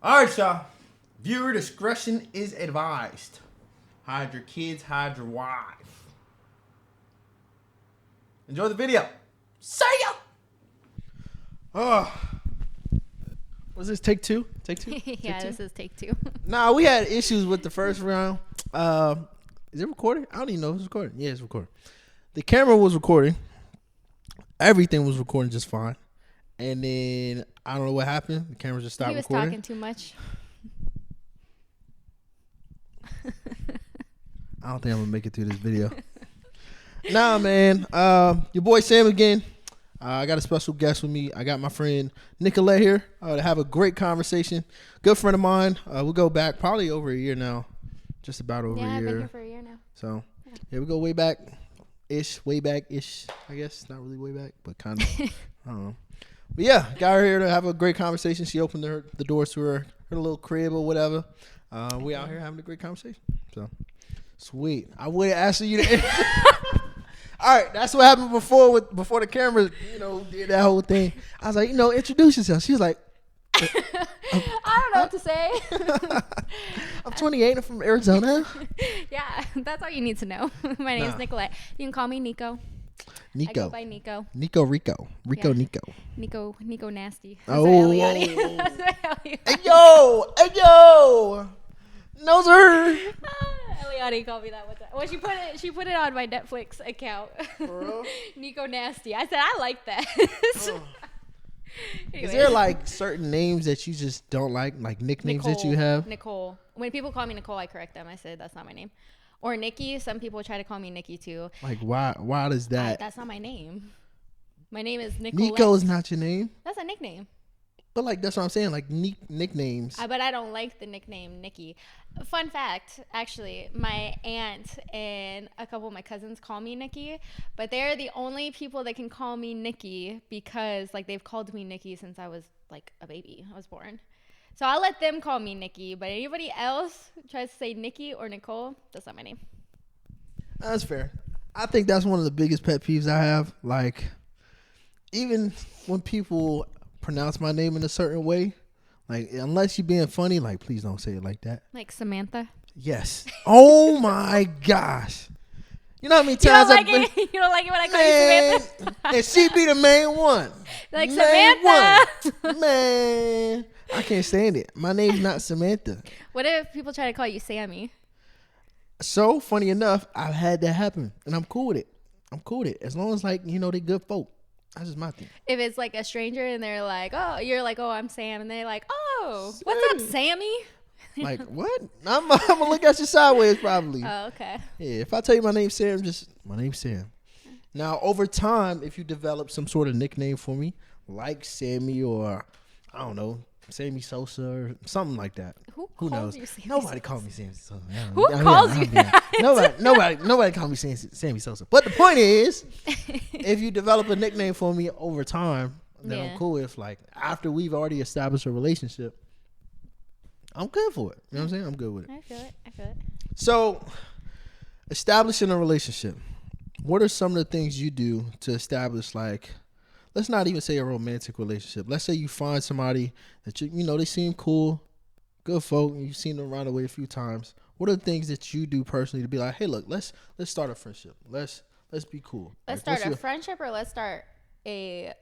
All right, y'all. Viewer discretion is advised. Hide your kids, hide your wife. Enjoy the video. See ya. Oh, was this take two? Take two? Yeah, this is take two. Nah, we had issues with the first round. Is it recording? I don't even know if it's recording. Yeah, it's recording. The camera was recording. Everything was recording just fine. And then I don't know what happened. The camera just stopped recording. He was talking too much. I don't think I'm gonna make it through this video. Nah, man. Your boy Sam again. I got a special guest with me. I got my friend Nicolette here to have a great conversation. Good friend of mine. We'll go back probably over a year now. Just about over a year. Yeah, I've been here for a year now. So, yeah, we go way back-ish. Way back-ish, I guess. Not really way back, but kind of. I don't know. But yeah, got her here to have a great conversation. She opened the doors to her little crib or whatever. We out here having a great conversation. So, sweet. I would have asked you to... All right, that's what happened before the camera, did that whole thing. I was like, introduce yourself. She was like, I don't know what to say. I'm 28. I'm from Arizona. Yeah, that's all you need to know. My name is Nicolette. You can call me Nico. I go by Nico. Rico. Nico Nasty. That's Eliade. Hey yo. No sir. Eliade called me that one time. Well, she put it on my Netflix account. For real? Nico Nasty. I said I like that. Is there like certain names that you just don't like nicknames that you have? Nicole. When people call me Nicole, I correct them. I said that's not my name. Or Nikki. Some people try to call me Nikki too. Like why does that? That's not my name. My name is Nicolette. Nico is not your name. That's a nickname. But like that's what I'm saying, like nicknames. But I don't like the nickname Nikki. Fun fact, actually, my aunt and a couple of my cousins call me Nikki, but they're the only people that can call me Nikki because like they've called me Nikki since I was like a baby. I was born. So I'll let them call me Nikki, but anybody else tries to say Nikki or Nicole, that's not my name. That's fair. I think that's one of the biggest pet peeves I have. Like, even when people pronounce my name in a certain way, like unless you're being funny, like please don't say it like that. Like Samantha. Yes. Oh my gosh. You know how many times you don't like it when I call you Samantha? And she be the main one. Like Samantha. Man, I can't stand it. My name's not Samantha. What if people try to call you Sammy? So funny enough, I've had that happen, and I'm cool with it. As long as they good folk. That's just my thing. If it's like a stranger and they're like, oh, you're like, oh, I'm Sam. And they're like, oh, Sam. What's up, Sammy? Like, what? I'm going to look at you sideways probably. Oh, okay. Yeah, if I tell you my name's Sam, just my name's Sam. Now, over time, if you develop some sort of nickname for me, like Sammy or, I don't know, Sammy Sosa or something like that. Who knows? You Sammy Nobody Sosa? called me Sammy Sosa. Who calls you that? Nobody called me Sammy Sosa. But the point is, if you develop a nickname for me over time, then I'm cool with. Like after we've already established a relationship, I'm good for it. You know what I'm saying? I'm good with it. I feel it. So, establishing a relationship. What are some of the things you do to establish, like, let's not even say a romantic relationship. Let's say you find somebody that they seem cool, good folk, and you've seen them around the way a few times. What are the things that you do personally to be like, hey, look, let's start a friendship. Let's be cool. Let's start a friendship, or let's start a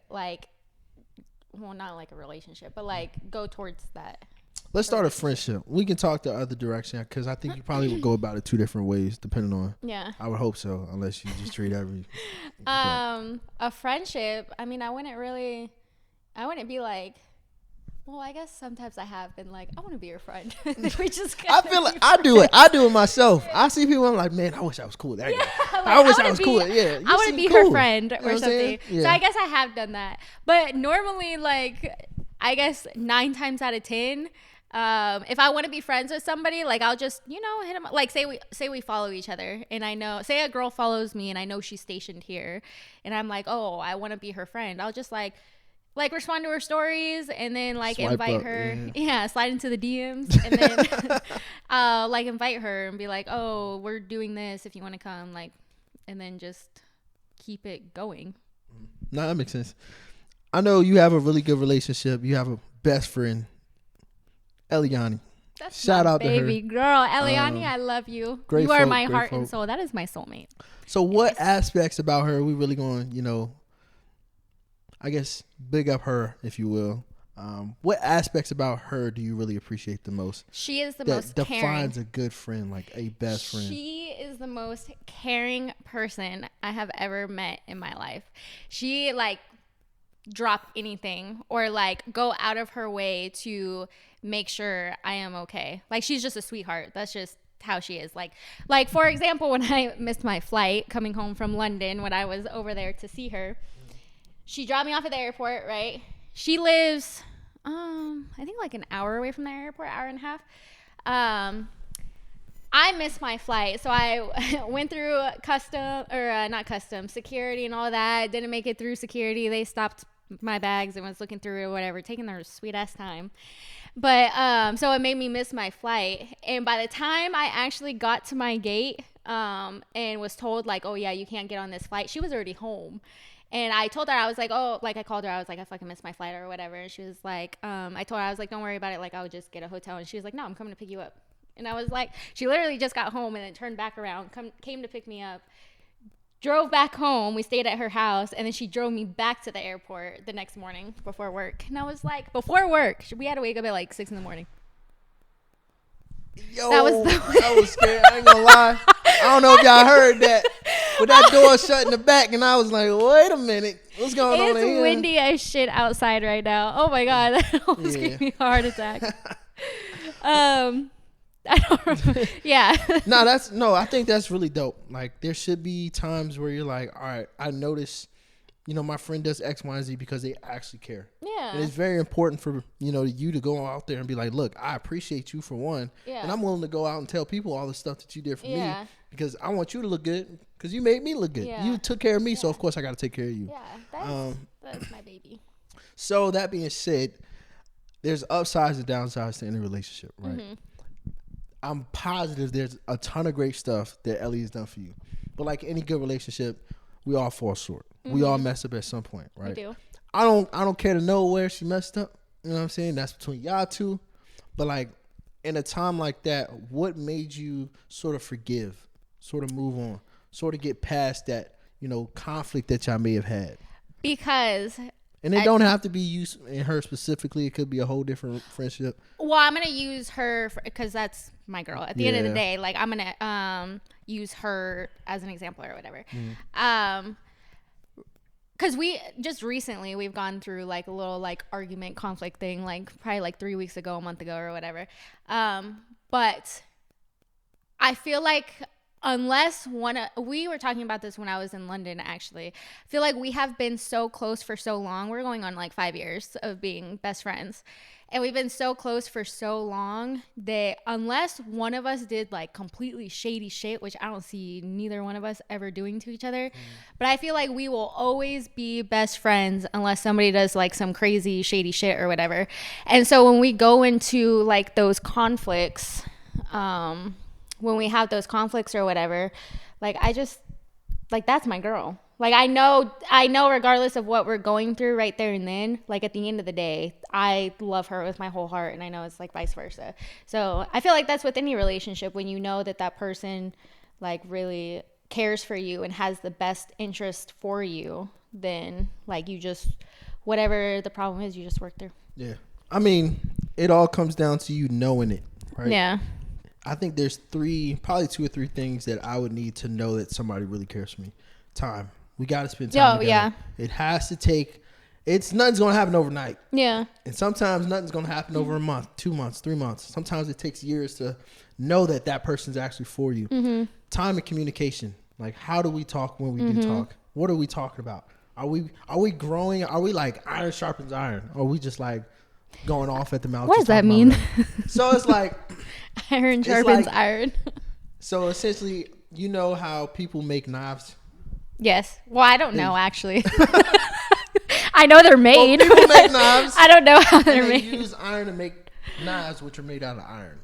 not like a relationship, but like go towards that. Let's start a friendship. We can talk the other direction because I think you probably would go about it two different ways, depending on. Yeah. I would hope so, unless you just treat every. A friendship. I mean, I wouldn't be like. Well, I guess sometimes I have been like, I want to be your friend. We just. I feel like I do it. I do it myself. I see people. I'm like, man, I wish I was cool with that guy. Like, I wish I was cool. Yeah. I want to be her friend or something. Yeah. So I guess I have done that. But normally, like, I guess 9 times out of 10. If I want to be friends with somebody, like I'll just, hit them up. Like say we follow each other and I know, say a girl follows me and I know she's stationed here and I'm like, oh, I want to be her friend. I'll just like respond to her stories and then like Swipe invite up, her. Yeah. Slide into the DMs and then like invite her and be like, oh, we're doing this if you want to come, like, and then just keep it going. No, that makes sense. I know you have a really good relationship. You have a best friend. Eliani. That's Shout my out to her. baby girl. Eliani, I love you. great You are folk, my great heart and folk. soul. That is my soulmate. So what aspects about her are we really going, I guess, big up her, if you will. What aspects about her do you really appreciate the most? She is the That most defines caring. a good friend, like a best friend. She is the most caring person I have ever met in my life. She like drop anything or like go out of her way to make sure I am okay. Like she's just a sweetheart. That's just how she is. Like for example, when I missed my flight coming home from London when I was over there to see her, she dropped me off at the airport, right? She lives I think like an hour away from the airport, hour and a half. I missed my flight, so I went through security and all that. Didn't make it through security. They stopped my bags and was looking through or whatever, taking their sweet ass time. But so it made me miss my flight. And by the time I actually got to my gate and was told like, oh yeah, you can't get on this flight, she was already home. And I told her, I was like, oh, like I called her, I was like, I fucking missed my flight or whatever. And she was like, I told her, I was like, don't worry about it. Like, I'll just get a hotel. And she was like, no, I'm coming to pick you up. And I was like, she literally just got home and then turned back around, came to pick me up, drove back home. We stayed at her house. And then she drove me back to the airport the next morning before work. And I was like, before work, we had to wake up at like 6 a.m. Yo, that was scary. I ain't gonna lie. I don't know if y'all heard that, but that door shut in the back, and I was like, "Wait a minute, what's going on here?" It's windy as shit outside right now. Oh my god, that almost gave me a heart attack. I don't remember. Yeah. I think that's really dope. Like, there should be times where you're like, all right, I notice, my friend does X, Y, and Z because they actually care. Yeah. And it's very important for, you to go out there and be like, look, I appreciate you for one. Yeah. And I'm willing to go out and tell people all the stuff that you did for Yeah. me because I want you to look good because you made me look good. Yeah. You took care of me, so of course I got to take care of you. Yeah, that's my baby. So that being said, there's upsides and downsides to any relationship, right? Mm-hmm. I'm positive there's a ton of great stuff that Ellie has done for you. But like any good relationship, we all fall short. We all mess up at some point, right? We do. I don't care to know where she messed up. You know what I'm saying? That's between y'all two. But like in a time like that, what made you sort of forgive, sort of move on, sort of get past that, conflict that y'all may have had? Because and it don't have to be you and her specifically. It could be a whole different friendship. Well, I'm gonna use her because that's my girl. At the end of the day, like I'm gonna use her as an example or whatever. Because we just recently we've gone through like a little like argument conflict thing, like probably like 3 weeks ago, a month ago or whatever. But I feel like unless we were talking about this when I was in London, actually, I feel like we have been so close for so long. We're going on like 5 years of being best friends. And we've been so close for so long that unless one of us did like completely shady shit, which I don't see neither one of us ever doing to each other, but I feel like we will always be best friends unless somebody does like some crazy shady shit or whatever. And so when we go into like those conflicts, when we have those conflicts or whatever, like I just like that's my girl. Like I know regardless of what we're going through right there and then, like at the end of the day, I love her with my whole heart, and I know it's like vice versa. So I feel like that's with any relationship, when you know that person like really cares for you and has the best interest for you, then like you just, whatever the problem is, you just work through. Yeah. I mean, it all comes down to you knowing it, right? Yeah. I think there's probably 2 or 3 things that I would need to know that somebody really cares for me. Time. We got to spend time together. Yeah. It has to take, nothing's going to happen overnight. Yeah. And sometimes nothing's going to happen over a month, 2 months, 3 months. Sometimes it takes years to know that person's actually for you. Mm-hmm. Time and communication. Like, how do we talk when we do talk? What are we talking about? Are we growing? Are we like iron sharpens iron? Or are we just like going off at the mouth? What does that mean? So it's like iron sharpens iron. So essentially, you know how people make knives? Yes. Well, I don't know actually. I know they're made. Well, people make knives. I don't know how they're made. They use iron to make knives, which are made out of iron.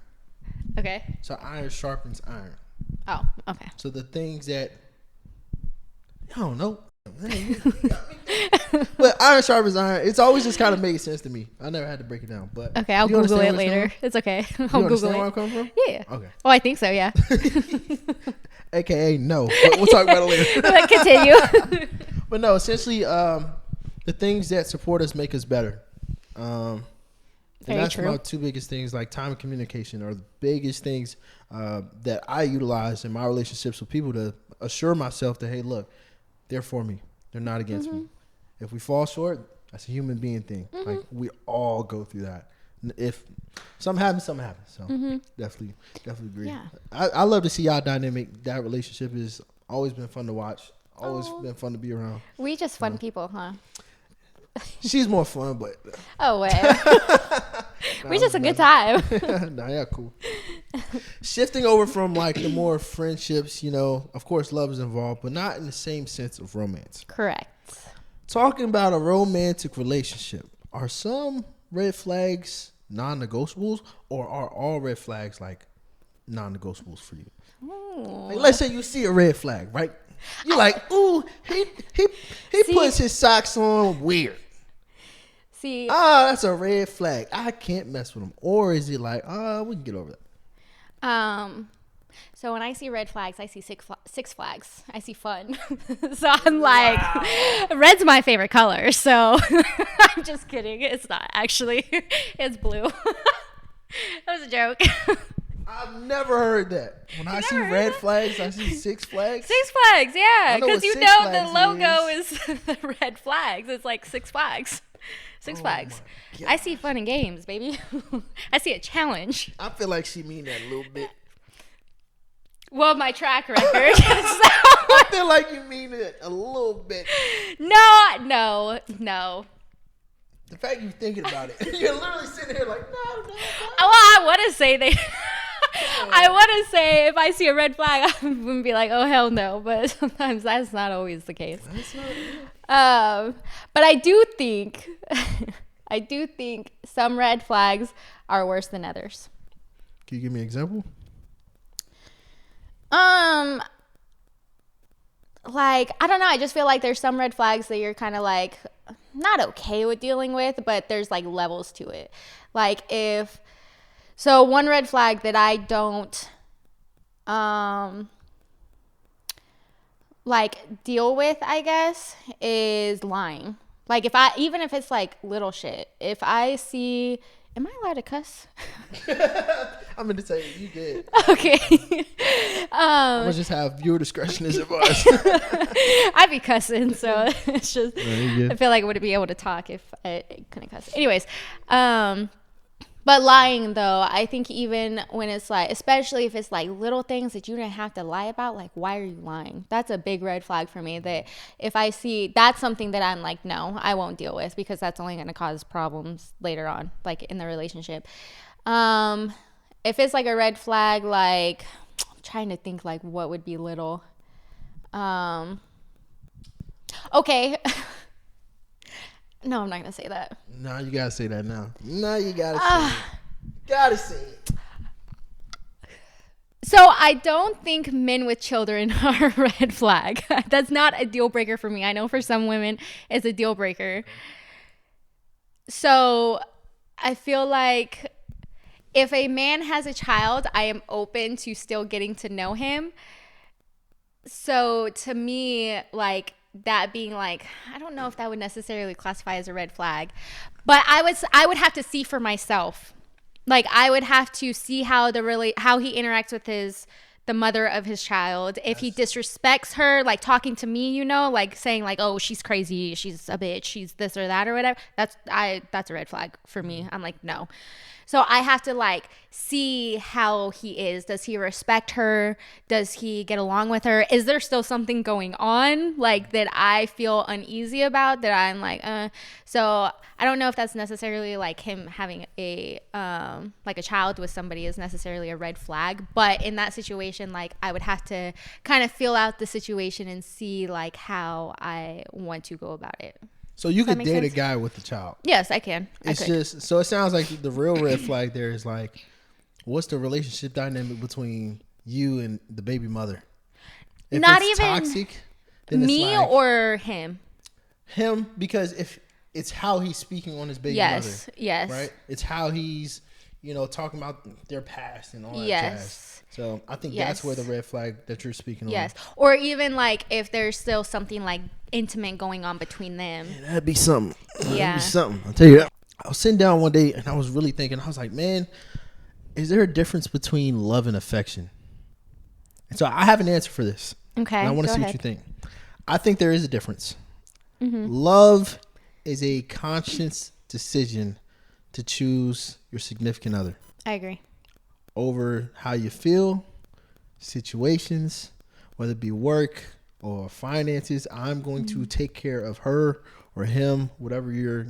Okay. So iron sharpens iron. Oh, okay. So the things that I don't know. But iron sharpens iron. It's always just kind of made sense to me. I never had to break it down. But Okay, I'll Google it later. It's okay. I'll Google it. Where I'm coming from? Yeah. Okay. Oh, I think so. Yeah. AKA no. But we'll talk about it later. But continue. But no, essentially, the things that support us make us better. And that's true. my two biggest things, like time and communication are the biggest things that I utilize in my relationships with people to assure myself that, hey, look, they're for me. They're not against me. If we fall short, that's a human being thing. Like, we all go through that. If something happens, something happens. So definitely agree. Yeah. I love to see y'all dynamic. That relationship has always been fun to watch. Always been fun to be around. We just fun people, huh? She's more fun, but Oh, way. We just a good time. Nah, yeah, cool. Shifting over from like the more friendships, of course love is involved, but not in the same sense of romance. Correct. Talking about a romantic relationship, are some red flags non-negotiables, or are all red flags like non-negotiables for you? Like, let's say you see a red flag, right? You're like, ooh, he puts his socks on weird. See, That's a red flag. I can't mess with him. Or is it like, we can get over that? So when I see red flags, I see six flags. I see fun. So I'm like, red's my favorite color. So I'm just kidding. It's not actually. It's blue. That was a joke. I've never heard that. When I see red flags, I see Six Flags. Six Flags, yeah. Because Six the Flags logo is the red flags. It's like Six Flags. Six Flags. I see fun and games, baby. I see a challenge. I feel like she mean that a little bit. Well, my track record. I feel like you mean it a little bit. No. The fact you're thinking about it, you're literally sitting here like, no. Well, I want to say I want to say if I see a red flag, I'm going to be like, oh, hell no. But sometimes that's not always the case. But I do think some red flags are worse than others. Can you give me an example? Like, I don't know. I just feel like there's some red flags that you're kind of like not okay with dealing with, but there's like levels to it. Like so one red flag that I don't like deal with, I guess, is lying. Like even if it's like little shit, if I see, am I allowed to cuss? I'm going to tell you did. Okay. I'm going to just have viewer discretion as advised. I'd be cussing, so it's just, I feel like I wouldn't be able to talk if I couldn't cuss. Anyways, but lying though, I think even when it's like, especially if it's like little things that you didn't have to lie about, like why are you lying? That's a big red flag for me, that if I see, that's something that I'm like, no, I won't deal with, because that's only going to cause problems later on, like in the relationship. If it's like a red flag, like I'm trying to think like what would be little. Okay. No, I'm not gonna say that. No, you gotta say that now. No, you gotta say it. Gotta say it. So I don't think men with children are a red flag. That's not a deal breaker for me. I know for some women it's a deal breaker. So I feel like if a man has a child, I am open to still getting to know him. So to me, like, that being like, I don't know if that would necessarily classify as a red flag, but I would have to see for myself. Like, I would have to see how he interacts with the mother of his child. If he disrespects her, like talking to me, like saying like, oh, she's crazy, she's a bitch, she's this or that or whatever. That's a red flag for me. I'm like, no. So I have to like see how he is. Does he respect her? Does he get along with her? Is there still something going on like that I feel uneasy about, that I'm like, So I don't know if that's necessarily like him having a like a child with somebody is necessarily a red flag. But in that situation, like I would have to kind of feel out the situation and see like how I want to go about it. So you could date a guy with a child. Yes, I can. It's just, so it sounds like the real red flag there is like, what's the relationship dynamic between you and the baby mother? If not it's even toxic, then me it's like, or him. him, because if it's how he's speaking on his baby Yes. mother, Yes. right? It's how he's, talking about their past and all that Yes. jazz. So I think Yes. that's where the red flag that you're speaking Yes. on. Or even like if there's still something like intimate going on between them. Yeah, that'd be something. That'd Yeah. be something. I'll tell you that. I was sitting down one day and I was really thinking, I was like, man, is there a difference between love and affection? And so I have an answer for this. Okay. And I want to go see ahead. what you think. I think there is a difference. Mm-hmm. Love is a conscious decision to choose your significant other I agree. over how you feel, situations, whether it be work or finances. I'm going to take care of her or him, whatever your,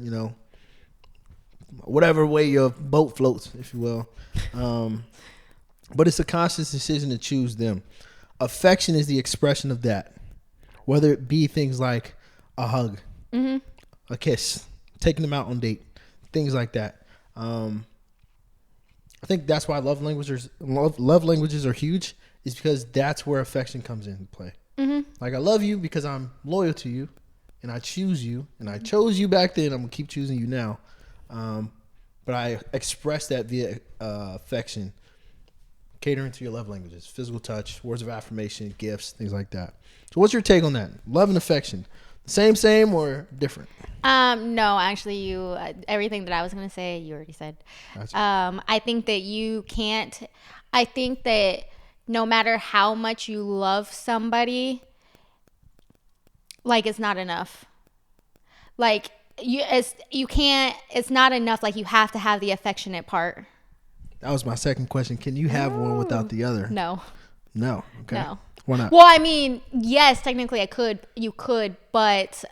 whatever way your boat floats, if you will. But it's a conscious decision to choose them. Affection is the expression of that, whether it be things like a hug, a kiss, taking them out on date, things like that. I think that's why love languages are huge, is because that's where affection comes into play. Like, I love you because I'm loyal to you and I choose you, and I chose you back then. I'm gonna keep choosing you now. But I express that via affection, catering to your love languages: physical touch, words of affirmation, gifts, things like that. So what's your take on that? Love and affection, same or different? No, actually, you everything that I was gonna say, you already said. Gotcha. I think that you can't. I think that no matter how much you love somebody, like, it's not enough. Like, you can't. It's not enough. Like, you have to have the affectionate part. That was my second question. Can you have one without the other? No. No. Okay. No. Why not? Well, I mean, yes, technically you could, but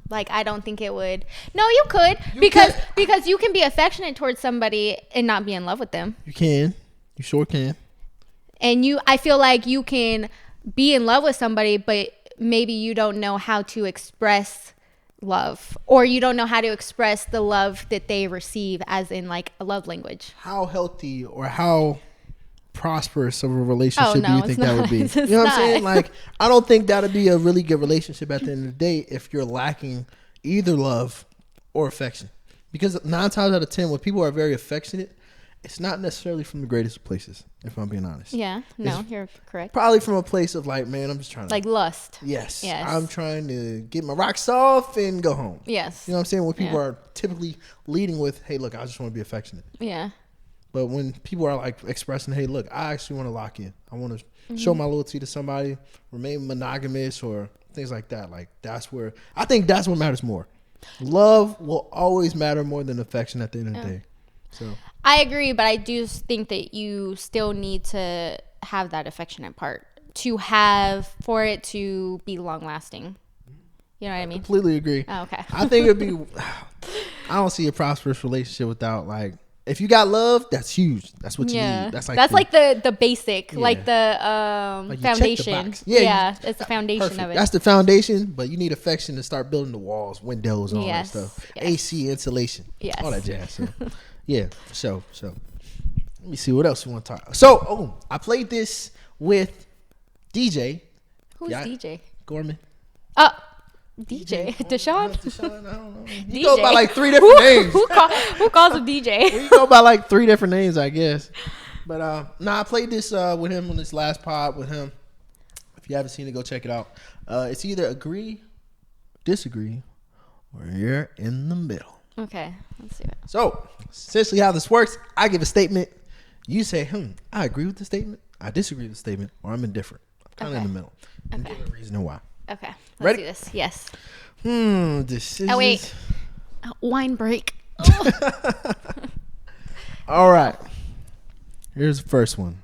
like, I don't think it would. No, you could, because you can be affectionate towards somebody and not be in love with them. You can. You sure can. And I feel like you can be in love with somebody, but maybe you don't know how to express love, or you don't know how to express the love that they receive, as in like a love language. How healthy or how prosperous of a relationship do you it's think that would not. be? It's You know what I'm not. saying? Like, I don't think that would be a really good relationship at the end of the day if you're lacking either love or affection. Because 9 times out of 10, when people are very affectionate, it's not necessarily from the greatest of places, if I'm being honest. Yeah, no, you're correct. Probably from a place of like, man, I'm just trying to, Like lust. yes, Yes. I'm trying to get my rocks off and go home. Yes. You know what I'm saying? When people Yeah. are typically leading with, hey, look, I just want to be affectionate. Yeah. But when people are like expressing, hey, look, I actually want to lock in. I want to show my loyalty to somebody, remain monogamous, or things like that. Like, that's where I think that's what matters more. Love will always matter more than affection at the end of the day. So I agree, but I do think that you still need to have that affectionate part for it to be long lasting. You know what I mean? completely agree. Oh, okay. I think it'd be, I don't see a prosperous relationship without, like, if you got love, that's huge. That's what you need. That's like the basic, Yeah. like the like, you check the foundation. box. Yeah, It's the foundation perfect. of it. That's the foundation, but you need affection to start building the walls, windows, and all Yes, that stuff. yes. AC, insulation, Yes. all that jazz. So, yeah, so let me see what else we want to talk. So, I played this with DJ. Who's Yeah. DJ? Gorman. Oh, DJ. Deshaun? Deshaun, I don't know. DJ. You go by like 3 different names. Who calls him DJ? You go by like 3 different names, I guess. But I played this with him on this last pod with him. If you haven't seen it, go check it out. It's either agree, disagree, or you're in the middle. Okay, let's see it. So essentially how this works, I give a statement. You say, I agree with the statement, I disagree with the statement, or I'm indifferent. I'm kind of in the middle. And give a reason why. Okay, let's Ready? do this. Yes. This is... Oh, wait. Wine break. All right. Here's the first one.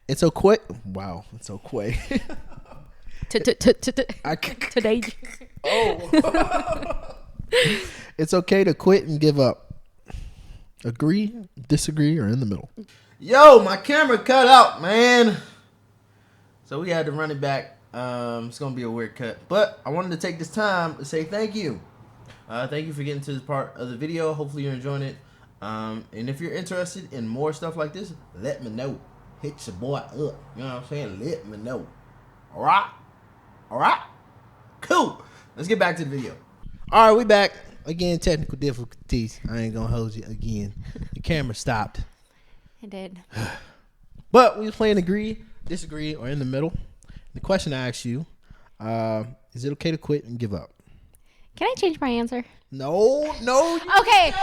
It's okay. Wow, it's okay. Today. Oh. It's okay to quit and give up. Agree, disagree, or in the middle. Yo, my camera cut out, man. So we had to run it back. It's going to be a weird cut. But I wanted to take this time to say thank you. Thank you for getting to this part of the video. Hopefully you're enjoying it. And if you're interested in more stuff like this, let me know. Hit your boy up. You know what I'm saying? Let me know. All right? All right? Cool. Let's get back to the video. All right, we back. Again, technical difficulties. I ain't gonna hold you again. The camera stopped. It did. But we was playing agree, disagree, or in the middle. The question I asked you, is it okay to quit and give up? Can I change my answer? No. Okay,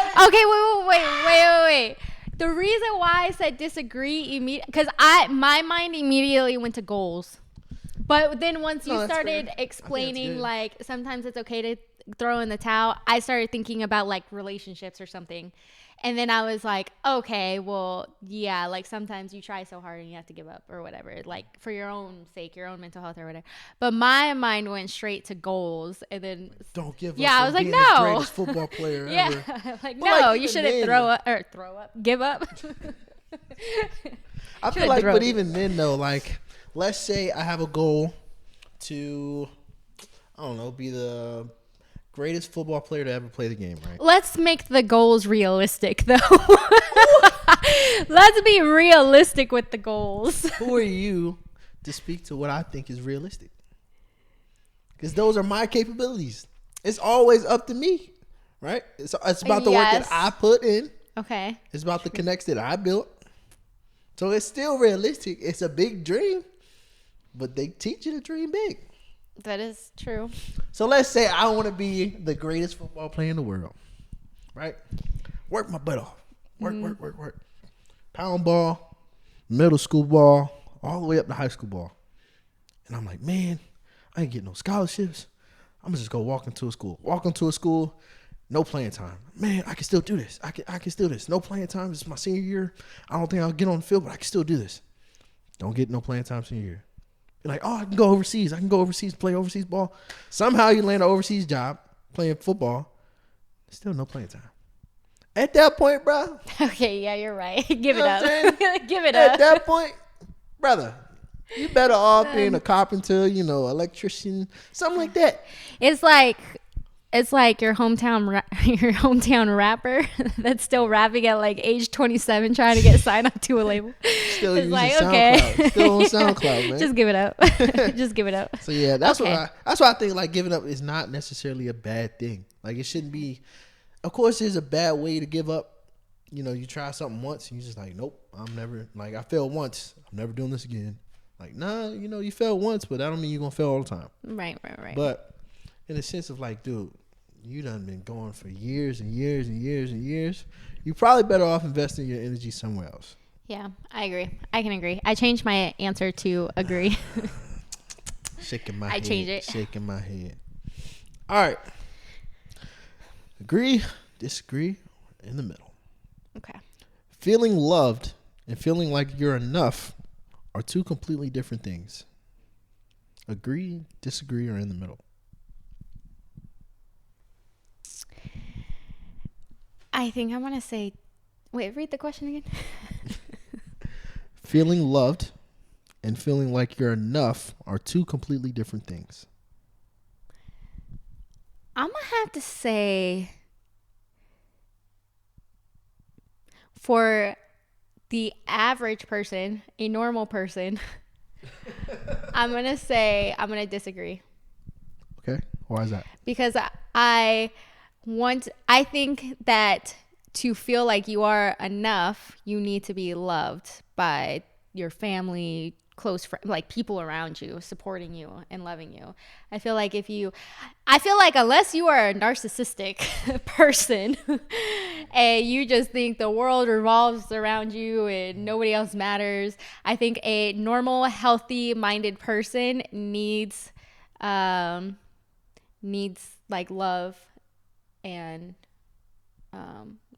wait. The reason why I said disagree because my mind immediately went to goals. But then once you started explaining, like, sometimes it's okay to throw in the towel, I started thinking about, like, relationships or something. And then I was like, okay, well, yeah, like, sometimes you try so hard and you have to give up or whatever, like, for your own sake, your own mental health or whatever. But my mind went straight to goals. And then, don't give up. Yeah, I was like, the no. greatest football player ever. Like, But, no, like, you even shouldn't then, give up. I feel like, but even then, though, like, let's say I have a goal to, I don't know, be the greatest football player to ever play the game, right? Let's make the goals realistic, though. Let's be realistic with the goals. Who are you to speak to what I think is realistic? Because those are my capabilities. It's always up to me, right? It's about the work that I put in. Okay. It's about the connects that I built. So it's still realistic. It's a big dream, but they teach you to dream big. That is true. So let's say I want to be the greatest football player in the world, right? Work my butt off. Work. Pound ball, middle school ball, all the way up to high school ball. And I'm like, man, I ain't getting no scholarships. I'm going to just go walk into a school, no playing time. Man, I can still do this. I can still do this. No playing time. This is my senior year. I don't think I'll get on the field, but I can still do this. Don't get no playing time senior year. You're like, oh, I can go overseas. Play overseas ball. Somehow you land an overseas job playing football. Still no playing time. At that point, bro. Okay, yeah, you're right. Give it up. Give it up. up. At that point, brother, you better off being a carpenter, electrician, something like that. It's like your hometown rapper that's still rapping at like age 27 trying to get signed up to a label. Still using SoundCloud. Still on SoundCloud, man. Just give it up. Just give it up. So yeah, that's why I think like giving up is not necessarily a bad thing. Like it shouldn't be. Of course, there's a bad way to give up. You try something once and you're just like, nope, I'm never, like, I failed once. I'm never doing this again. Like, nah, you failed once, but that don't mean you're going to fail all the time. Right. But in the sense of like, dude, you done been going for years and years and years and years. You're probably better off investing your energy somewhere else. Yeah, I agree. I can agree. I changed my answer to agree. Shaking my head. I changed it. Shaking my head. All right. Agree, disagree, in the middle. Okay. Feeling loved and feeling like you're enough are two completely different things. Agree, disagree, or in the middle. I think I'm going to say, wait, read the question again. Feeling loved and feeling like you're enough are two completely different things. I'm going to have to say, for the average person, a normal person, I'm going to disagree. Okay. Why is that? Because I think that to feel like you are enough, you need to be loved by your family, close friends, like people around you, supporting you and loving you. I feel like unless you are a narcissistic person and you just think the world revolves around you and nobody else matters, I think a normal, healthy minded person needs like love and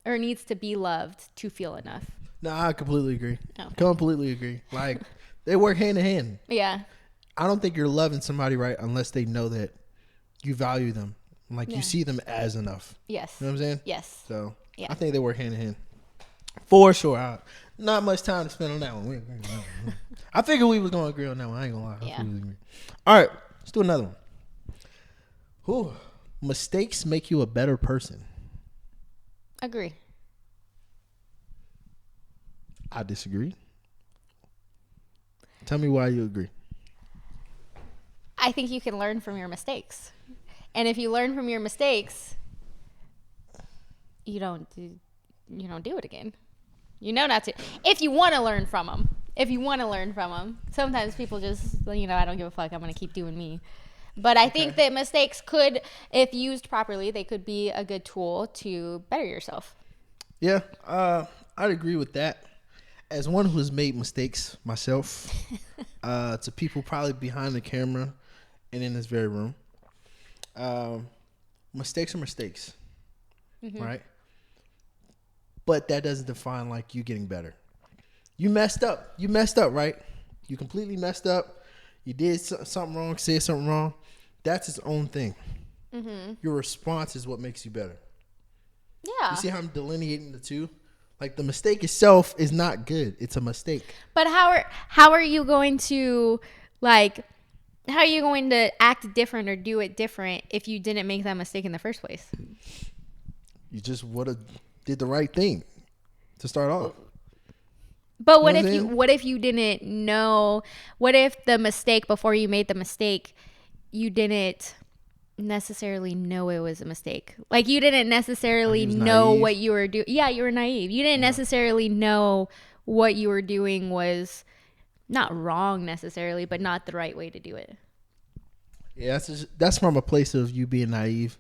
or needs to be loved to feel enough. No, I completely agree. Okay. Completely agree. Like they work hand in hand. Yeah. I don't think you're loving somebody right unless they know that you value them. Like you see them as enough. Yes. You know what I'm saying? Yes. So yeah. I think they work hand in hand. For sure. Not much time to spend on that one. I figured we was going to agree on that one. I ain't going to lie. Yeah. All right. Let's do another one. Whew. Mistakes make you a better person. Agree. I disagree. Tell me why you agree. I think you can learn from your mistakes. And if you learn from your mistakes, you don't do it again. You know not to. If you want to learn from them. Sometimes people just, I don't give a fuck. I'm going to keep doing me. But I think that mistakes could, if used properly, they could be a good tool to better yourself. Yeah, I'd agree with that. As one who has made mistakes myself, to people probably behind the camera and in this very room, mistakes are mistakes, right? But that doesn't define like you getting better. You messed up, right? You completely messed up. You did something wrong, said something wrong. That's its own thing. Your response is what makes you better. Yeah. You see how I'm delineating the two? Like the mistake itself is not good. It's a mistake. But how are you going to act different or do it different if you didn't make that mistake in the first place? You just would have did the right thing to start off. But what if you didn't know? What if the mistake, before you made the mistake, you didn't necessarily know it was a mistake? Like you didn't necessarily know naive. what you were doing. Yeah, you were naive. You didn't necessarily know what you were doing was not wrong necessarily, but not the right way to do it. Yeah, that's from a place of you being naive.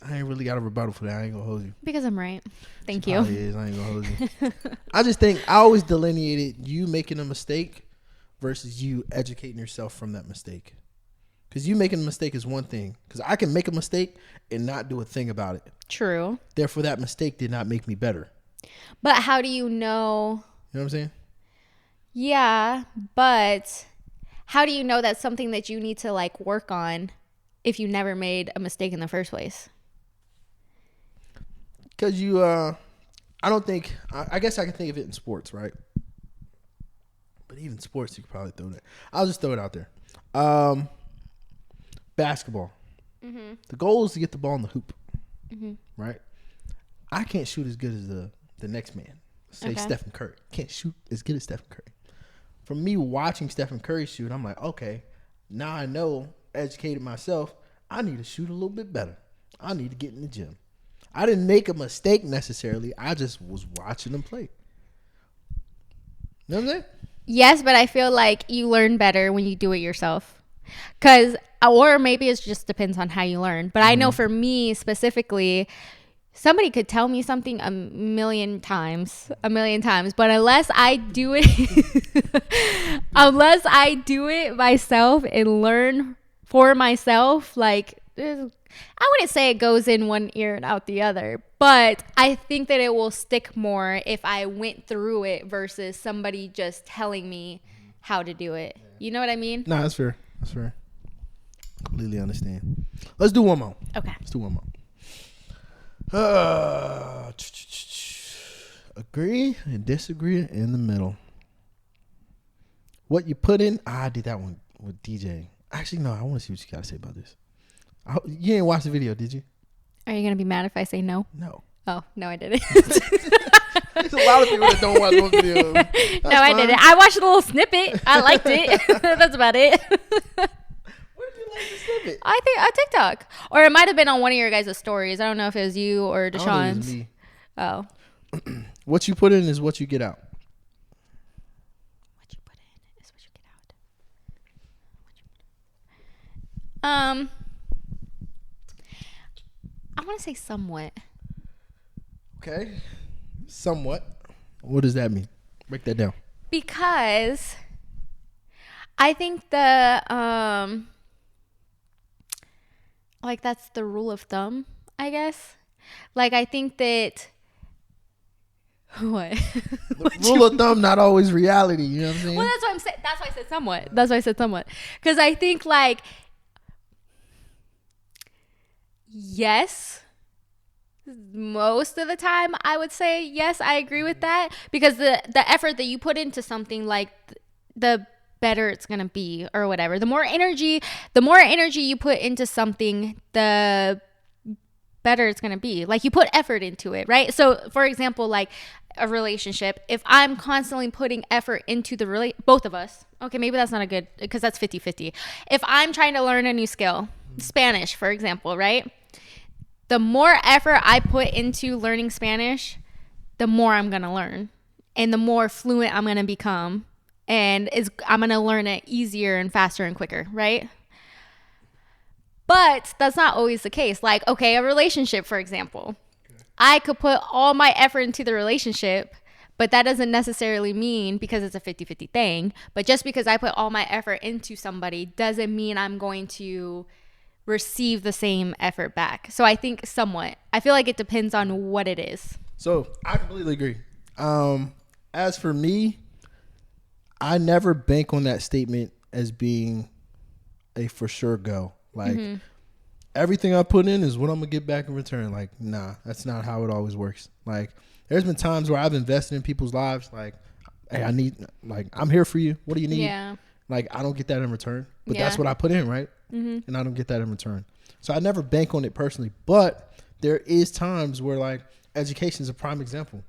I ain't really got a rebuttal for that. I ain't gonna hold you. Because I'm right. Thank you. I ain't gonna hold you. I just think I always delineated you making a mistake versus you educating yourself from that mistake. Because you making a mistake is one thing. Because I can make a mistake and not do a thing about it. True. Therefore, that mistake did not make me better. But how do you know? You know what I'm saying? Yeah, but how do you know that's something that you need to like work on if you never made a mistake in the first place? Because you, I don't think, I guess I can think of it in sports, right? But even sports, you could probably throw that. I'll just throw it out there. Basketball. The goal is to get the ball in the hoop, right? I can't shoot as good as the next man. Say Stephen Curry. Can't shoot as good as Stephen Curry. From me watching Stephen Curry shoot, I'm like, okay, now I know, educated myself, I need to shoot a little bit better. I need to get in the gym. I didn't make a mistake necessarily. I just was watching them play. You know what I'm saying? Yes, but I feel like you learn better when you do it yourself. Or maybe it just depends on how you learn. But I know for me specifically, somebody could tell me something a million times. But unless I do it myself and learn for myself, like, I wouldn't say it goes in one ear and out the other, but I think that it will stick more if I went through it versus somebody just telling me how to do it. You know what I mean? No, that's fair. Completely understand. Let's do one more. Okay. Let's do one more. Agree and disagree in the middle. What you put in, I did that one with DJ. Actually, no, I want to see what you got to say about this. You didn't watch the video, did you? Are you going to be mad if I say no? No. Oh, no, I didn't. There's a lot of people that don't watch those videos. No, I didn't. I watched a little snippet. I liked it. That's about it. Where did you like the snippet? I think on TikTok. Or it might have been on one of your guys' stories. I don't know if it was you or Deshaun's. I don't think it was me. Oh. What you put in is what you get out. What you put in is what you get out. I want to say somewhat. Okay. Somewhat. What does that mean? Break that down. Because I think the like that's the rule of thumb, I guess. Like I think that what? Rule of thumb, not always reality. You know what I'm saying? Well, that's what I'm saying. That's why I said somewhat. Because I think like yes. Most of the time I would say yes, I agree with that, because the effort that you put into something, like the better it's gonna be or whatever. The more energy you put into something, the better it's gonna be. Like you put effort into it, right? So for example, like a relationship, if I'm constantly putting effort into the both of us, okay, maybe that's not a good, because that's 50-50. If I'm trying to learn a new skill, Spanish, for example, right? The more effort I put into learning Spanish, the more I'm going to learn and the more fluent I'm going to become. And I'm going to learn it easier and faster and quicker, right? But that's not always the case. Like, okay, a relationship, for example. I could put all my effort into the relationship, but that doesn't necessarily mean, because it's a 50-50 thing, but just because I put all my effort into somebody doesn't mean I'm going to receive the same effort back. So I think somewhat. I feel like it depends on what it is. So I completely agree. As for me, I never bank on that statement as being a for sure go. Like, everything I put in is what I'm going to get back in return. Like, nah, that's not how it always works. Like, there's been times where I've invested in people's lives. Like, hey, I'm here for you. What do you need? Yeah. Like, I don't get that in return. But that's what I put in, right? And I don't get that in return. So I never bank on it personally. But there is times where, like, education is a prime example.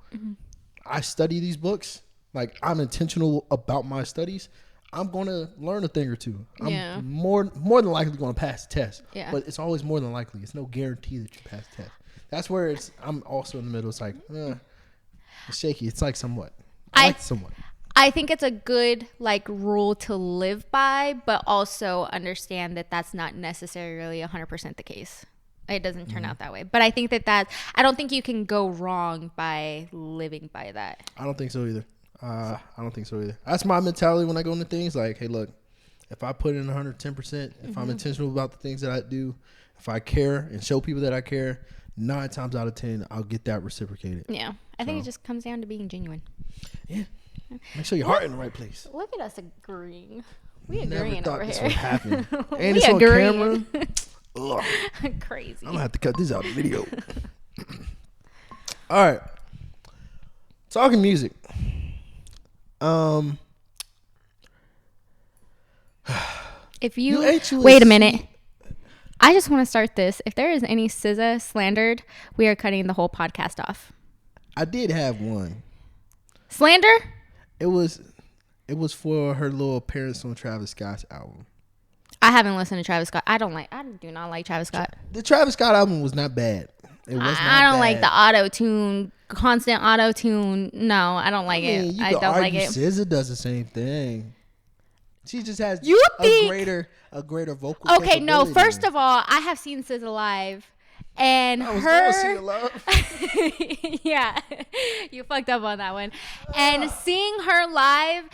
I study these books. Like, I'm intentional about my studies. I'm going to learn a thing or two. I'm more than likely going to pass the test. Yeah. But it's always more than likely. It's no guarantee that you pass the test. That's where I'm also in the middle. It's like, it's shaky. It's like somewhat. I like somewhat. I think it's a good, like, rule to live by, but also understand that that's not necessarily 100% the case. It doesn't turn out that way. But I think I don't think you can go wrong by living by that. I don't think so either. That's my mentality when I go into things. Like, hey, look, if I put in 110%, if I'm intentional about the things that I do, if I care and show people that I care, 9 times out of 10, I'll get that reciprocated. Yeah. I think it just comes down to being genuine. Yeah. Make sure your heart in the right place. Look at us agreeing. We Never agreeing thought over this here. would happen. And We it's agreeing. on camera. Ugh. Crazy. I'm going to have to cut this out of the video. All right. Talking music. If you actually wait a minute, I just want to start this. If there is any SZA slandered, we are cutting the whole podcast off. I did have one. Slander? It was for her little appearance on Travis Scott's album. I haven't listened to Travis Scott. I do not like Travis Scott. The Travis Scott album was not bad. It was not I don't bad. like the auto-tune, constant auto-tune. No, I don't like it. I don't like it. SZA does the same thing. She just has a greater vocal. Okay, no. First of all, I have seen SZA live, and yeah, you fucked up on that one. And seeing her live.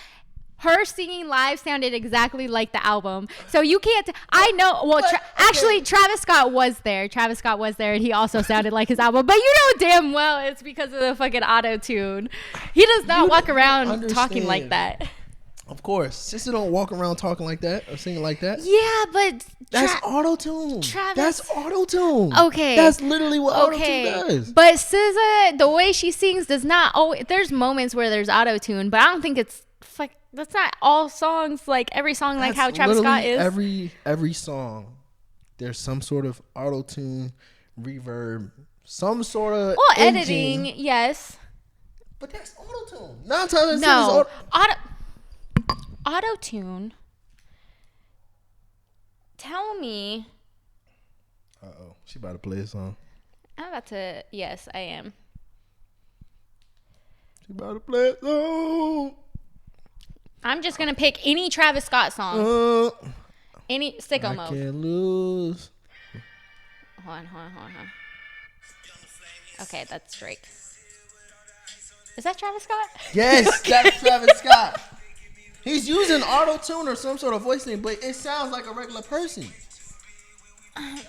Her singing live sounded exactly like the album. So you can't... I know... Well, actually, Travis Scott was there. Travis Scott was there, and he also sounded like his album. But you know damn well it's because of the fucking auto-tune. He does not walk around talking like that. Of course. Sister don't walk around talking like that or singing like that. Yeah, but... That's auto-tune. Travis... That's auto-tune. Okay. That's literally what auto-tune does. But SZA, the way she sings does not... Oh, there's moments where there's auto-tune, but I don't think it's... Like, that's not all songs, like every song, like how Travis Scott is. Every song, there's some sort of auto-tune, reverb, some sort of editing, yes. But that's auto-tune. 9 times no, auto-tune. Tell me. She about to play a song. I'm about to. Yes, I am. She about to play a song. I'm just gonna pick any Travis Scott song. Any sicko mode. I can't lose. Hold on. Okay, that's Drake. Is that Travis Scott? Yes, that's Travis Scott. He's using auto-tune or some sort of voice thing, but it sounds like a regular person.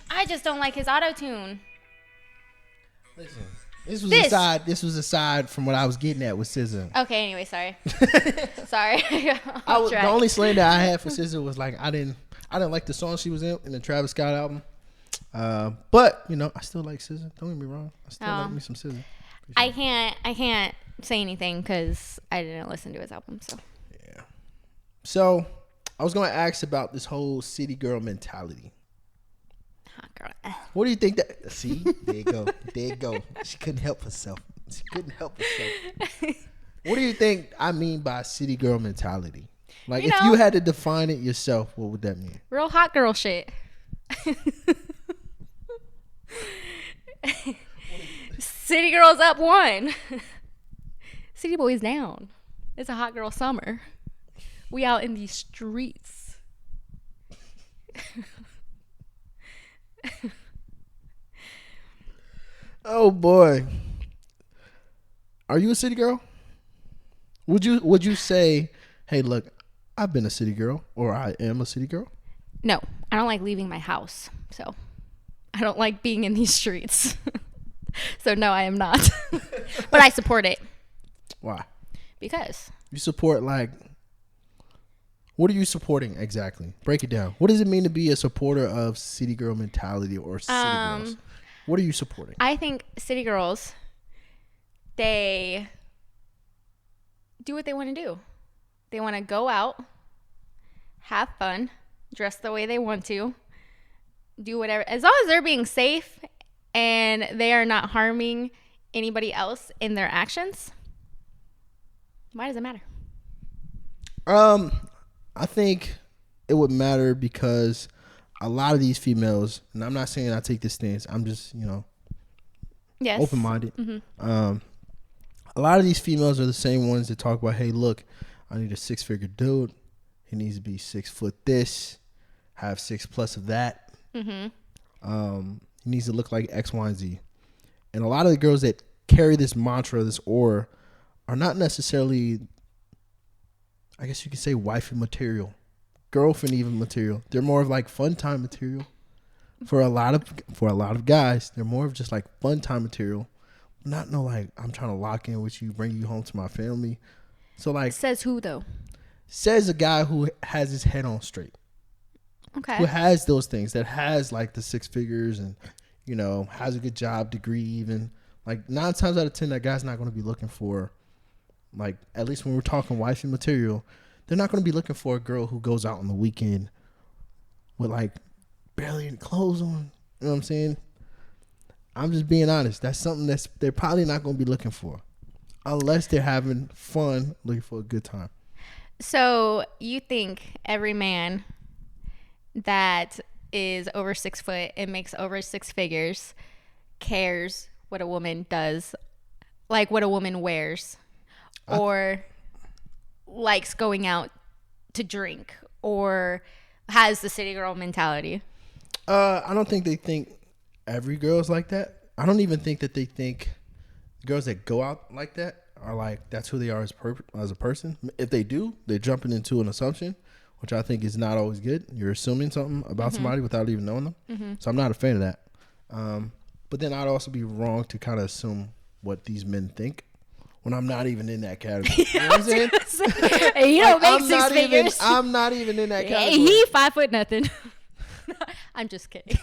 I just don't like his auto-tune. Listen. This was aside from what I was getting at with SZA. Okay, anyway, sorry. Sorry. The only slander I had for SZA was like I didn't like the song she was in the Travis Scott album. But you know, I still like SZA. Don't get me wrong. I still like me some SZA. Sure. I can't say anything because I didn't listen to his album. So yeah. So I was going to ask about this whole city girl mentality. Hot girl. What do you think that? See, there you go. She couldn't help herself. She couldn't help herself. What do you think I mean by city girl mentality? Like, if you had to define it yourself, what would that mean? Real hot girl shit. City girls up one. City boys down. It's a hot girl summer. We out in these streets. Oh boy. Are you a city girl? Would you say, hey, look, I've been a city girl, or I am a city girl? No, I don't like leaving my house. So I don't like being in these streets. So no, I am not. But I support it. Why? Because you support, like, what are you supporting exactly? Break it down. What does it mean to be a supporter of city girl mentality or city girls? What are you supporting? I think city girls, they do what they want to do. They want to go out, have fun, dress the way they want to, do whatever. As long as they're being safe and they are not harming anybody else in their actions, why does it matter? I think it would matter because a lot of these females, and I'm not saying I take this stance, I'm just, yes, open-minded. Mm-hmm. A lot of these females are the same ones that talk about, hey, look, I need a 6-figure dude. He needs to be 6 foot this, have 6+ of that. Mm-hmm. He needs to look like X, Y, and Z. And a lot of the girls that carry this mantra, this aura, are not necessarily, I guess you could say, wifey material, girlfriend even material. They're more of like fun time material. For a lot of guys, they're more of just like fun time material. Not no like, I'm trying to lock in with you, bring you home to my family. So like, says who though? Says a guy who has his head on straight. Okay. Who has those things, that has like the 6 figures and, has a good job, degree even. Like 9 times out of 10, that guy's not going to be looking for, like, at least when we're talking wifey material, they're not going to be looking for a girl who goes out on the weekend with like barely any clothes on. You know what I'm saying? I'm just being honest. That's something they're probably not going to be looking for unless they're having fun, looking for a good time. So you think every man that is over 6 foot and makes over 6 figures cares what a woman does, like what a woman wears, or likes going out to drink, or has the city girl mentality? I don't think they think every girl's like that. I don't even think that they think girls that go out like that are like, that's who they are as a person. If they do, they're jumping into an assumption, which I think is not always good. You're assuming something about somebody without even knowing them. Mm-hmm. So I'm not a fan of that. But then I'd also be wrong to kind of assume what these men think when I'm not even in that category. You know what I'm saying? You don't make 6 figures. I'm not even in that category. He 5 foot nothing. I'm just kidding.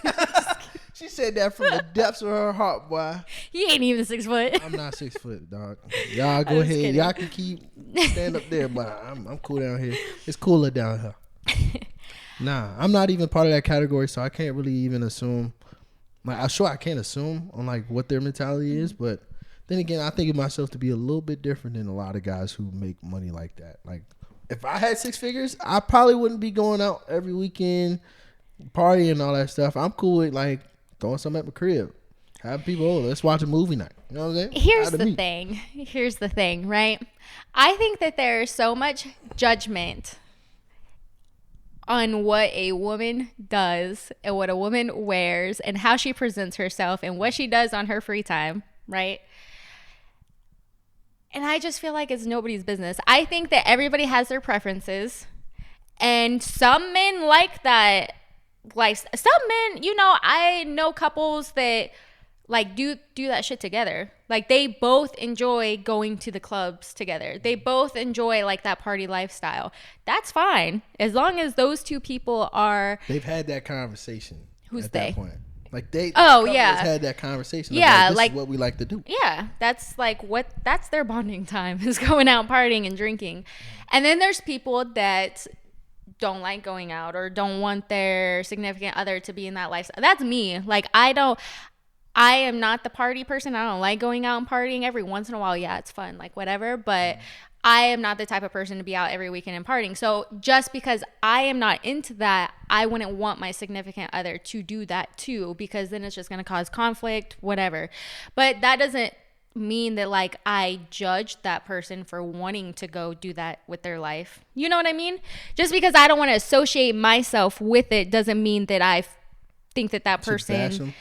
She said that from the depths of her heart, boy. He ain't even 6 foot. I'm not 6 foot, dog. Y'all go ahead. Kidding. Y'all can stand up there, but I'm cool down here. It's cooler down here. Nah, I'm not even part of that category, so I can't really even assume. Like, I'm sure I can't assume on like what their mentality is, but then again, I think of myself to be a little bit different than a lot of guys who make money like that. Like, if I had 6 figures, I probably wouldn't be going out every weekend, partying and all that stuff. I'm cool with like throwing something at my crib, having people over. Let's watch a movie night. You know what I'm saying? Here's the thing, right? I think that there's so much judgment on what a woman does and what a woman wears and how she presents herself and what she does on her free time, right? And I just feel like it's nobody's business. I think that everybody has their preferences, and some men like that. Like some men, I know couples that like do that shit together. Like they both enjoy going to the clubs together. They both enjoy like that party lifestyle. That's fine as long as those two people are. They've had that conversation. Who's at they? That point. Like they. Oh yeah. Had that conversation. Yeah, this like is what we like to do. Yeah, that's like that's their bonding time is going out partying and drinking, and then there's people that don't like going out or don't want their significant other to be in that lifestyle. That's me. Like I I am not the party person. I don't like going out and partying. Every once in a while, yeah, it's fun, like whatever. But I am not the type of person to be out every weekend and partying. So just because I am not into that, I wouldn't want my significant other to do that too, because then it's just going to cause conflict, whatever. But that doesn't mean that like I judge that person for wanting to go do that with their life. You know what I mean? Just because I don't want to associate myself with it doesn't mean that I think that that person,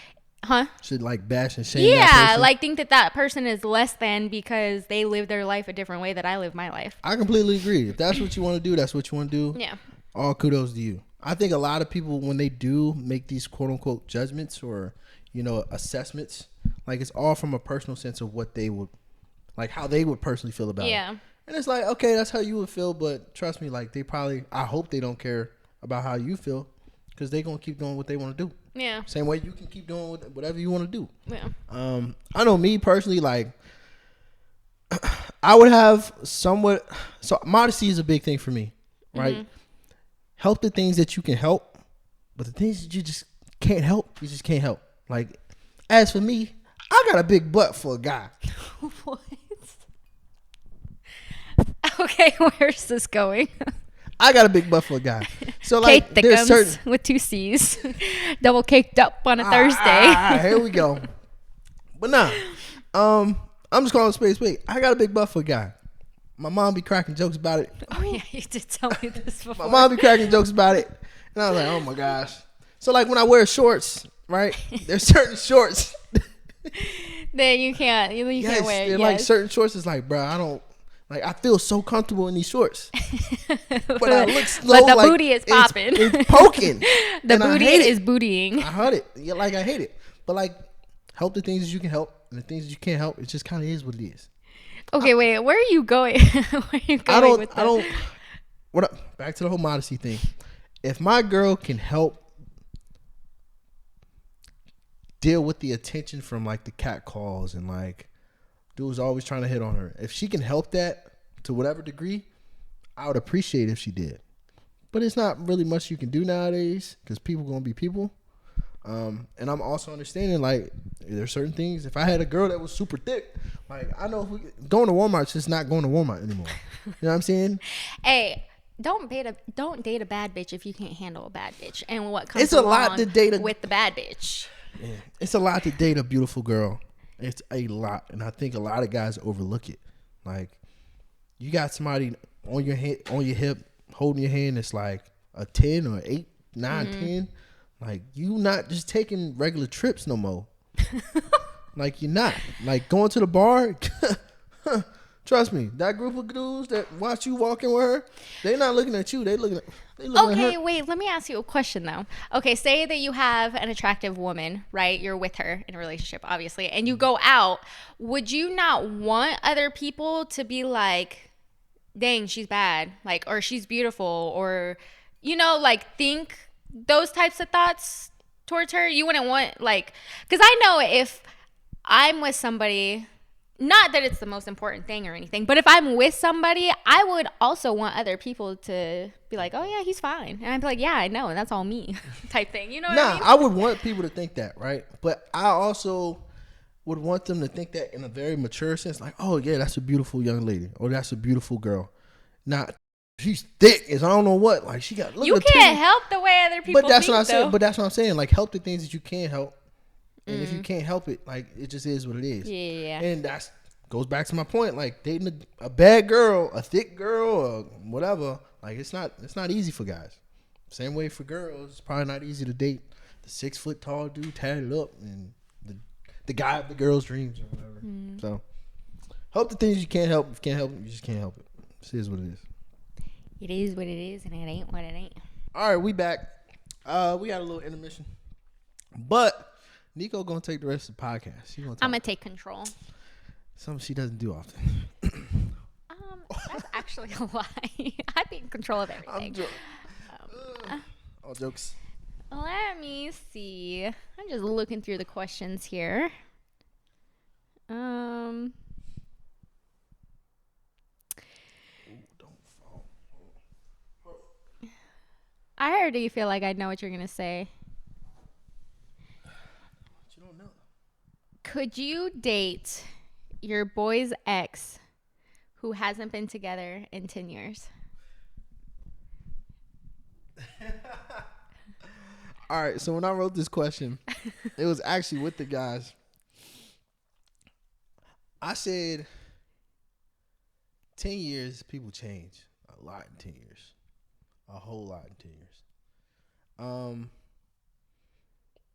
huh? Should like bash and shame that Yeah, person. like think that that person is less than because they live their life a different way that I live my life. I completely agree. If that's what you want to do, that's what you want to do. Yeah. All kudos to you. I think a lot of people, when they do make these quote unquote judgments or, you know, assessments, like it's all from a personal sense of what they would, like how they would personally feel about it. Yeah. And it's like, okay, that's how you would feel, but trust me, like they probably, I hope they don't care about how you feel, because they gonna keep doing what they want to do. Yeah. Same way you can keep doing whatever you want to do. Yeah. I know me personally, like I would have somewhat. So modesty is a big thing for me, right? Mm-hmm. Help the things that you can help, but the things that you just can't help, you just can't help. Like, as for me, I got a big butt for a guy. What? Okay, where's this going? I got a big butt for a guy. So like, Cake there's certain. thickums with 2 C's, double caked up on a Thursday. Here we go. But nah, I'm just calling it space. Wait, I got a big butt for a guy. My mom be cracking jokes about it. Oh yeah, you did tell me this before. My mom be cracking jokes about it, and I was like, oh my gosh. So like when I wear shorts, right? There's certain shorts. Then you can't wear. Yes. Like certain shorts is like, bro, I don't. Like I feel so comfortable in these shorts, but I look slow. But the like, booty is popping. It's poking. The booty is bootying. I hate it. Yeah, like I hate it. But like, help the things that you can help, and the things that you can't help, it just kind of is what it is. Okay, wait. Where are you going? Where are you going with that? Back to the whole modesty thing. If my girl can help deal with the attention from like the cat calls and like dude's always trying to hit on her, if she can help that to whatever degree, I would appreciate if she did. But it's not really much you can do nowadays because people gonna be people. And I'm also understanding like there's certain things. If I had a girl that was super thick, like I know if going to Walmart's just not going to Walmart anymore. You know what I'm saying? Hey, don't date a bad bitch if you can't handle a bad bitch. And what comes It's a lot to date with the bad bitch. Yeah. It's a lot to date a beautiful girl. It's a lot, and I think a lot of guys overlook it. Like you got somebody on your head, on your hip, holding your hand. It's like a 10 or 8, 9, 10. Like you not just taking regular trips no more. Like you're not. Like going to the bar. Trust me, that group of dudes that watch you walking with her, they not looking at you. They looking at her. Okay, wait. Let me ask you a question though. Okay, say that you have an attractive woman, right? You're with her in a relationship, obviously, and you go out. Would you not want other people to be like, "Dang, she's bad," like, or "She's beautiful," or like think those types of thoughts towards her? You wouldn't want like, because I know if I'm with somebody. Not that it's the most important thing or anything, but if I'm with somebody, I would also want other people to be like, oh, yeah, he's fine. And I'd be like, yeah, I know. And that's all me type thing. You know what I mean? I would want people to think that, right? But I also would want them to think that in a very mature sense. Like, oh, yeah, that's a beautiful young lady. Or that's a beautiful girl. Not, she's thick as I don't know what. Like, she got, look you at the can't help the way other people But that's think, what I'm saying. though. But that's what I'm saying. Like, help the things that you can help. And if you can't help it, like it just is what it is. Yeah. And that's goes back to my point. Like dating a bad girl, a thick girl, or whatever. Like it's not easy for guys. Same way for girls, it's probably not easy to date the 6 foot tall dude tatted up and the guy of the girl's dreams or whatever. So help the things you can't help. If you can't help it, you just can't help it. This is what it is. It is what it is, and it ain't what it ain't. All right, we back. We got a little intermission, but Nico gonna take the rest of the podcast. I'm gonna take control. Something she doesn't do often. That's actually a lie. I be in control of everything. All jokes. Let me see. I'm just looking through the questions here. Ooh, don't fall. I already feel like I know what you're gonna say. You don't know. Could you date your boy's ex who hasn't been together in 10 years? All right, so when I wrote this question, it was actually with the guys. I said 10 years, people change a lot in 10 years. A whole lot in 10 years.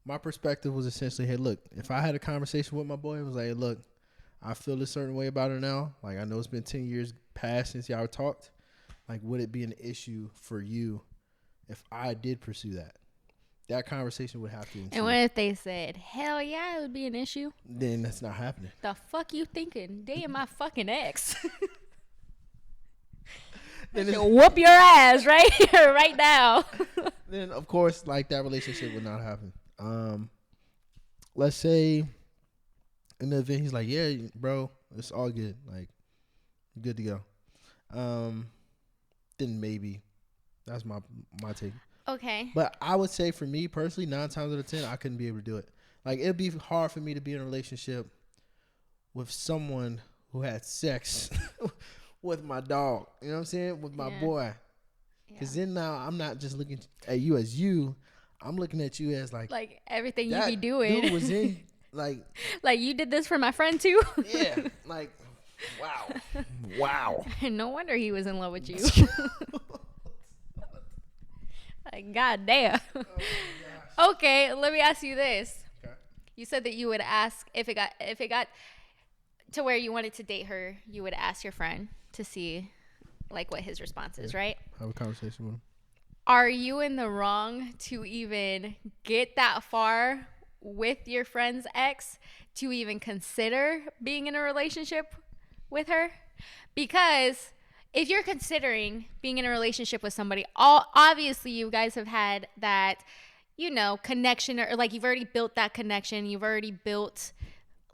My perspective was essentially, hey, look, if I had a conversation with my boy, it was like, hey, look, I feel a certain way about her now. Like, I know it's been 10 years past since y'all talked. Like, would it be an issue for you if I did pursue that? That conversation would have to ensue. And what if they said, hell yeah, it would be an issue? Then that's not happening. The fuck you thinking? They and my fucking ex. Then whoop your ass right here, right now. Then, of course, like, that relationship would not happen. Let's say in the event he's like, yeah, bro, it's all good. Like, good to go. Then maybe. That's my take. Okay. But I would say for me personally, 9 times out of 10, I couldn't be able to do it. Like, it'd be hard for me to be in a relationship with someone who had sex with my dog. You know what I'm saying? With my boy. Because then now I'm not just looking at you as you. I'm looking at you as like everything you be doing. Dude was in like you did this for my friend too. Yeah, like wow. No wonder he was in love with you. Like, god damn. Oh, okay, let me ask you this. Okay. You said that you would ask if it got to where you wanted to date her, you would ask your friend to see like what his response is, right? Have a conversation with him. Are you in the wrong to even get that far with your friend's ex to even consider being in a relationship with her? Because if you're considering being in a relationship with somebody, obviously you guys have had that, connection, or like you've already built that connection. You've already built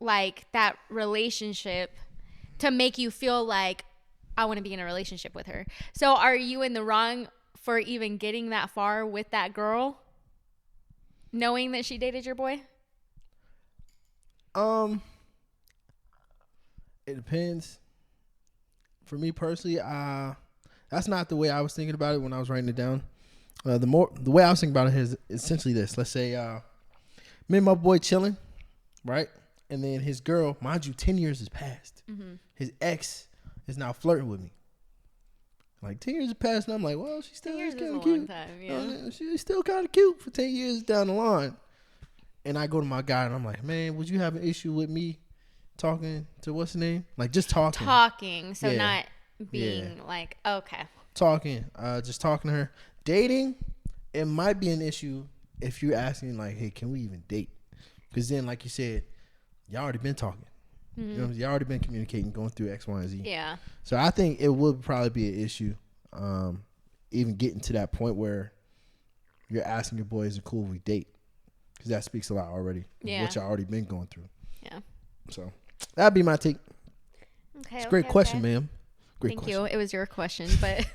like that relationship to make you feel like I want to be in a relationship with her. So are you in the wrong for even getting that far with that girl, knowing that she dated your boy? It depends. For me personally, that's not the way I was thinking about it when I was writing it down. The way I was thinking about it is essentially this. Let's say me and my boy chilling, right? And then his girl, mind you, 10 years has passed. Mm-hmm. His ex is now flirting with me. Like 10 years have passed, and I'm like, well, she's still kind of cute. Time, yeah. She's still kind of cute for 10 years down the line. And I go to my guy, and I'm like, man, would you have an issue with me talking to what's her name? Like just talking. Talking, so not being like, okay. Talking, just talking to her. Dating, it might be an issue if you're asking like, hey, can we even date? Because then, like you said, y'all already been talking. Mm-hmm. Y'all already been communicating, going through X, Y, and Z. Yeah. So I think it would probably be an issue, even getting to that point where you're asking your boy, is it cool if we date? Because that speaks a lot already. Yeah. What y'all already been going through. Yeah. So that'd be my take. Okay. It's a great question, ma'am. Thank you. It was your question, but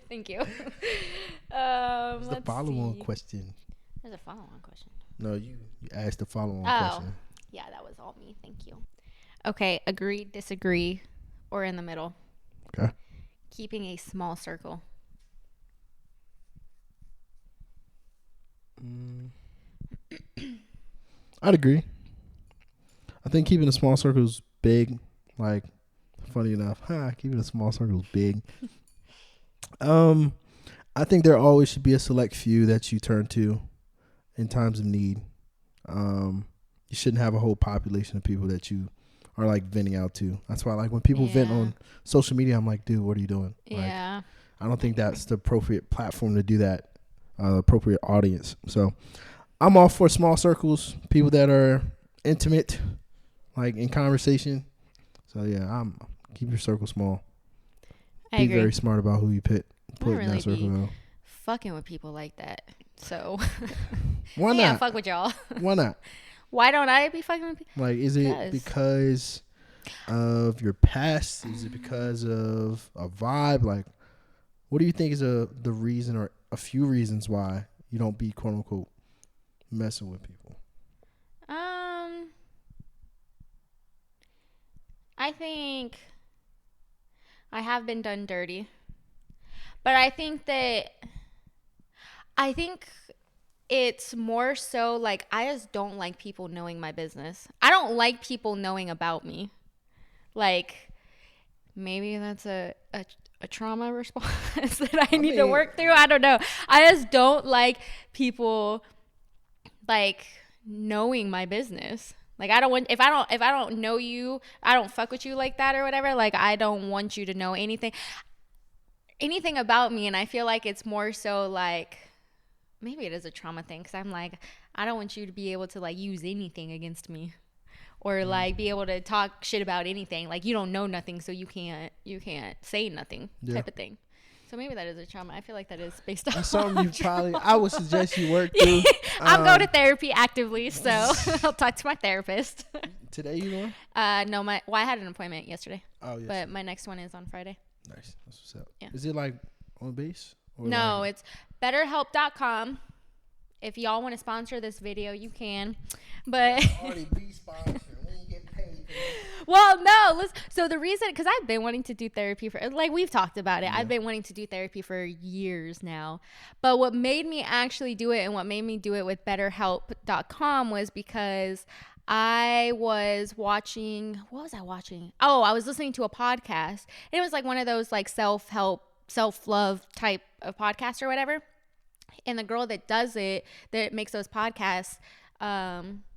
thank you. What's the follow-on question? There's a follow-on question. No, you asked the follow-on question. Yeah, that was all me. Thank you. Okay, agree, disagree, or in the middle. Okay. Keeping a small circle. I'd agree. I think keeping a small circle is big. Like, funny enough, keeping a small circle is big. I think there always should be a select few that you turn to in times of need. You shouldn't have a whole population of people that you are like venting out to. That's why, like, when people vent on social media, I'm like, dude, what are you doing? Yeah. Like, I don't think that's the appropriate platform to do that. Appropriate audience. So I'm all for small circles, people that are intimate, like in conversation. So yeah, keep your circle small. Be very smart about who you put in that circle. Fucking with people like that. So why not? Yeah, fuck with y'all. Why not? Why don't I be fucking with people? Like, is it because of your past? Is it because of a vibe? Like, what do you think is the reason or a few reasons why you don't be quote unquote messing with people? I think I have been done dirty. But I think it's more so like I just don't like people knowing my business. I don't like people knowing about me. Like maybe that's a trauma response that I need to work through. I don't know. I just don't like people like knowing my business. Like I don't want if I don't know you, I don't fuck with you like that or whatever. Like I don't want you to know anything about me. And I feel like it's more so like maybe it is a trauma thing because I'm like I don't want you to be able to like use anything against me or like be able to talk shit about anything. Like you don't know nothing, so you can't say nothing type of thing. So maybe that is a trauma. I feel like that is based on something you probably. I would suggest you work through. I'm going to therapy actively, so I'll talk to my therapist. Today you going? No, I had an appointment yesterday. Oh yes. But my next one is on Friday. Nice. That's what's up. Yeah. Is it like on base? Or no, like... it's betterhelp.com. If y'all want to sponsor this video, you can. But already be sponsored. We ain't getting paid. Well, no. So the reason, because I've been wanting to do therapy for, like we've talked about it. Yeah. I've been wanting to do therapy for years now. But what made me actually do it and what made me do it with betterhelp.com was because I was watching, what was I watching? Oh, I was listening to a podcast. And it was like one of those like self-help, self-love type of podcasts or whatever. And the girl that does it, that makes those podcasts,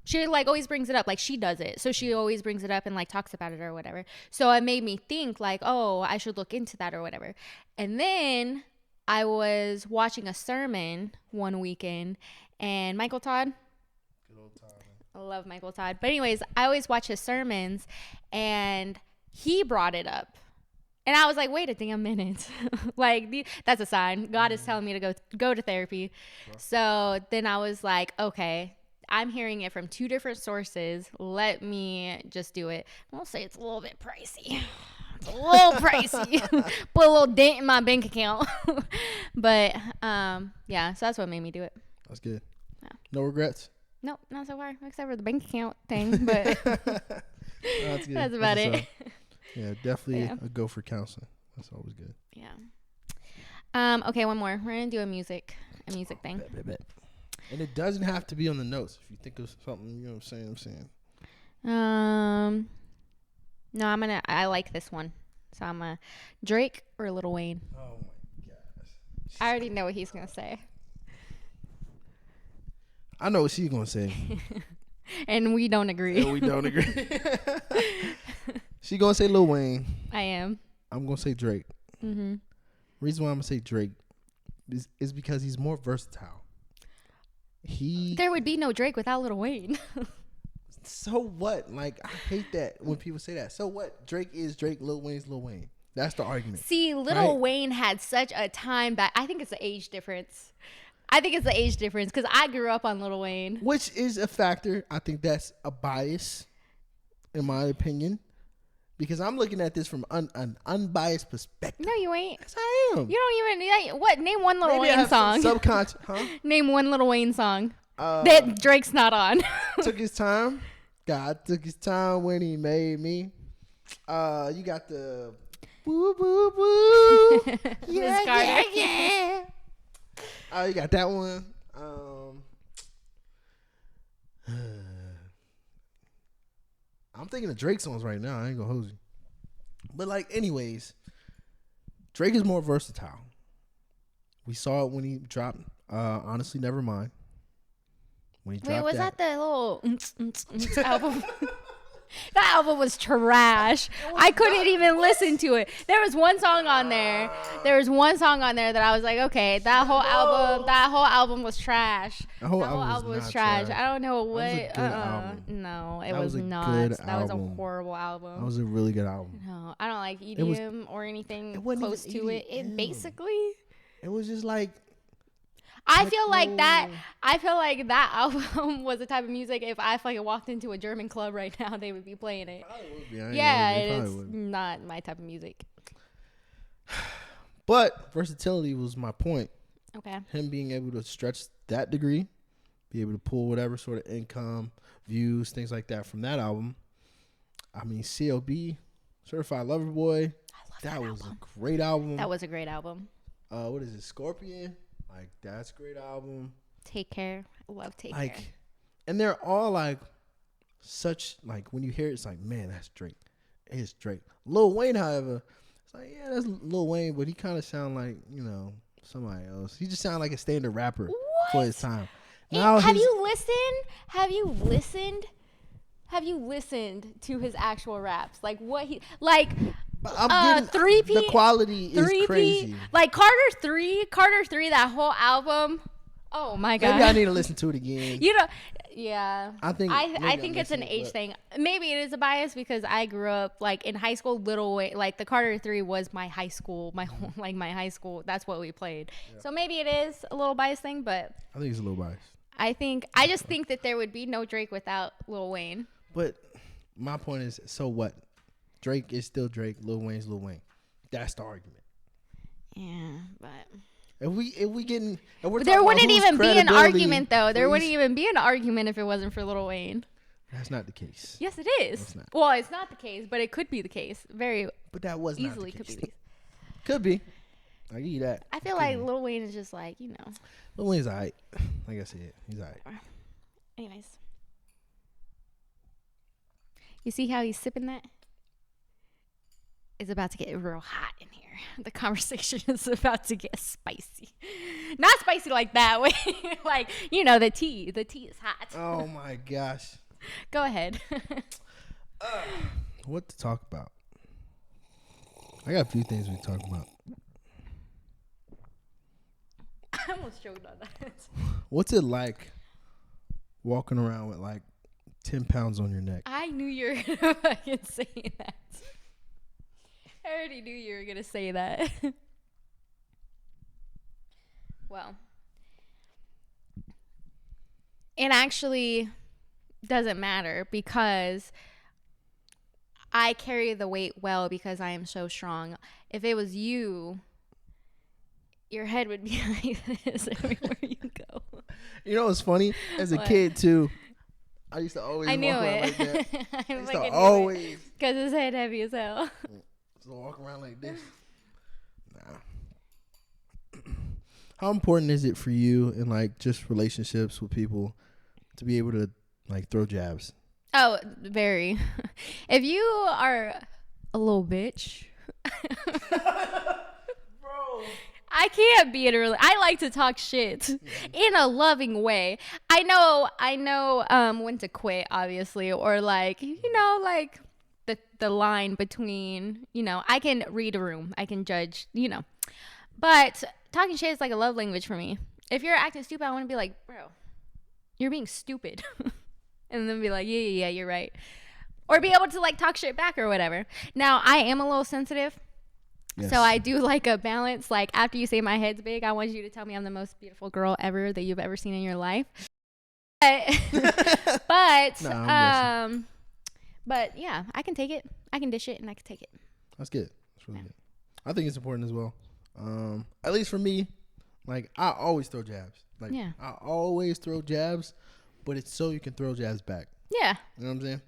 she like always brings it up, like she does it. So she always brings it up and like talks about it or whatever. So it made me think like, oh, I should look into that or whatever. And then I was watching a sermon one weekend and Michael Todd. Good old Todd. I love Michael Todd. But anyways, I always watch his sermons and he brought it up. And I was like, wait a damn minute. Like, that's a sign. God is telling me to go to therapy. Sure. So then I was like, okay, I'm hearing it from two different sources. Let me just do it. I'll say it's a little bit pricey. It's a little pricey. Put a little dent in my bank account. But, yeah, so that's what made me do it. That's good. Yeah. No regrets? Nope, not so far, except for the bank account thing. But that's good. That's about it. Yeah, definitely a go for counseling. That's always good. Yeah. Okay, one more. We're gonna do a music thing. Bet. And it doesn't have to be on the notes. If you think of something, you know what I'm saying. No, I like this one. So I'm a Drake or Lil Wayne. Oh my gosh. I already know what he's gonna say. I know what she's gonna say. And we don't agree. She gonna say Lil Wayne. I am. I'm gonna say Drake. Mm-hmm. Reason why I'm gonna say Drake is because he's more versatile. There would be no Drake without Lil Wayne. So what? Like I hate that when people say that. So what? Drake is Drake. Lil Wayne's Lil Wayne. That's the argument. See, Lil Wayne had such a time back. I think it's the age difference. Because I grew up on Lil Wayne, which is a factor. I think that's a bias, in my opinion. Because I'm looking at this from an unbiased perspective. No, you ain't. Yes, I am. You don't even... What? Name one Lil Wayne song. Subconscious, huh? Name one Lil Wayne song that Drake's not on. Took his time. God took his time when he made me. You got the... Woo, woo, woo. Yeah. You got that one. I'm thinking of Drake songs right now. I ain't gonna hold you. But like, anyways, Drake is more versatile. We saw it when he dropped Honestly Nevermind. When he dropped that the little album? That album was trash. I couldn't even listen to it. There was one song on there. That I was like, okay, that whole album was trash. The whole album was trash. I don't know what. No, it was not. That was a horrible album. That was a really good album. No, I don't like EDM or anything close to it. It was just like. I feel like that album was the type of music if I fucking walked into a German club right now, they would be playing it. Yeah, it's not my type of music. But versatility was my point. Okay. Him being able to stretch that degree, be able to pull whatever sort of income, views, things like that from that album. I mean, CLB Certified Lover Boy. I love that was album. a great album. That was a great album. What is it? Scorpion. Like, that's a great album. Take Care. I love Take Care. And they're all like such, like, when you hear it, it's like, man, that's Drake. It's Drake. Lil Wayne, however, it's like, yeah, that's Lil Wayne, but he kind of sound like, you know, somebody else. He just sound like a standard rapper for his time. Now have you listened to his actual raps? Like what he like? I'm getting, the quality is crazy. Like Carter 3, that whole album. Oh my god! Maybe I need to listen to it again. You know, yeah. I think it's an age thing. Maybe it is a bias because I grew up like in high school. Lil Wayne, like the Carter 3 was my high school, my high school. That's what we played. Yeah. So maybe it is a little bias thing, but I think it's a little biased. I just think that there would be no Drake without Lil Wayne. But my point is, so what? Drake is still Drake. Lil Wayne's Lil Wayne. That's the argument. Yeah, but if there wouldn't even be an argument though. There wouldn't even be an argument if it wasn't for Lil Wayne. That's not the case. Yes, it is. Well, it's not the case, but it could be the case. But that was easily not the case. Could be. Could be. I give you that. I feel like Lil Wayne is just like, you know. Lil Wayne's alright. Like I said, he's alright. Anyways. You see how he's sipping that? It's about to get real hot in here. The conversation is about to get spicy. Not spicy like that way. Like, you know, the tea. The tea is hot. Oh my gosh. Go ahead. What to talk about? I got a few things we talk about. I almost choked on that. What's it like walking around with like 10 pounds on your neck? I knew you were going to fucking say that. I already knew you were going to say that. Well, it actually doesn't matter because I carry the weight well because I am so strong. If it was you, your head would be like this everywhere you go. You know what's funny? As a kid, too, I used to always walk around like that. I used to always. Because his head heavy as hell. So walk around like this. Nah. How important is it for you in like just relationships with people to be able to like throw jabs? Oh, very. If you are a little bitch. Bro. I can't be I like to talk shit in a loving way. I know when to quit, obviously, or like, you know, like the line between, you know, I can read a room, I can judge, you know. But talking shit is like a love language for me. If you're acting stupid, I want to be like, bro, you're being stupid. And then be like, yeah, you're right. Or be able to like talk shit back or whatever. Now, I am a little sensitive. Yes. So I do like a balance. Like after you say my head's big, I want you to tell me I'm the most beautiful girl ever that you've ever seen in your life. But yeah, I can take it. I can dish it and I can take it. That's good. That's really good. I think it's important as well. At least for me, like I always throw jabs. Like I always throw jabs, but it's so you can throw jabs back. Yeah. You know what I'm saying?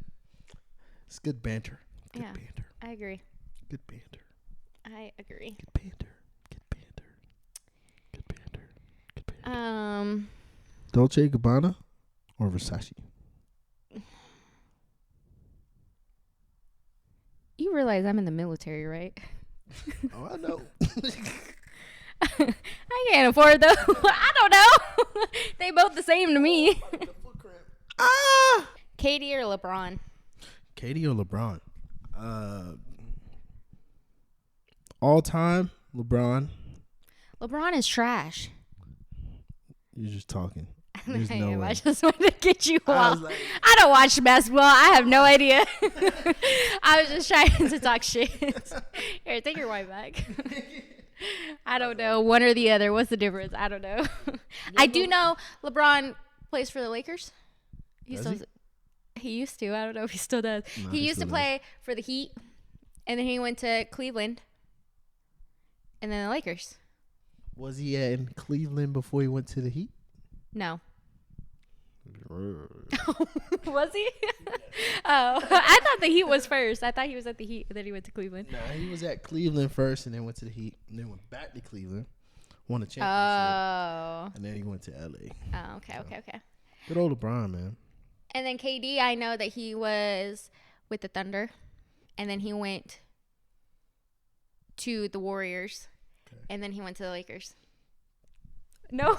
It's good banter. Good banter. I agree. Good banter. I agree. Good banter. Good banter. Good banter. Good banter. Dolce & Gabbana or Versace? You realize I'm in the military, right? Oh, I know. I can't afford those. I don't know. They both the same to me. Katie or LeBron? Katie or LeBron? All time, LeBron. LeBron is trash. You're just talking. There's no way. I just wanted to get you off. I don't watch basketball. I have no idea. I was just trying to talk shit. Here, take your wine back. I don't know. One or the other. What's the difference? I don't know. I do know LeBron plays for the Lakers. He used to. I don't know if he still does. No, he used to play for the Heat. And then he went to Cleveland. And then the Lakers. Was he in Cleveland before he went to the Heat? No. Was he? Oh, I thought the Heat was first. I thought he was at the Heat, and then he went to Cleveland. Nah, he was at Cleveland first, and then went to the Heat, and then went back to Cleveland, won a championship, and then he went to LA. Oh, okay. Good old LeBron, man. And then KD, I know that he was with the Thunder, and then he went to the Warriors, and then he went to the Lakers. No.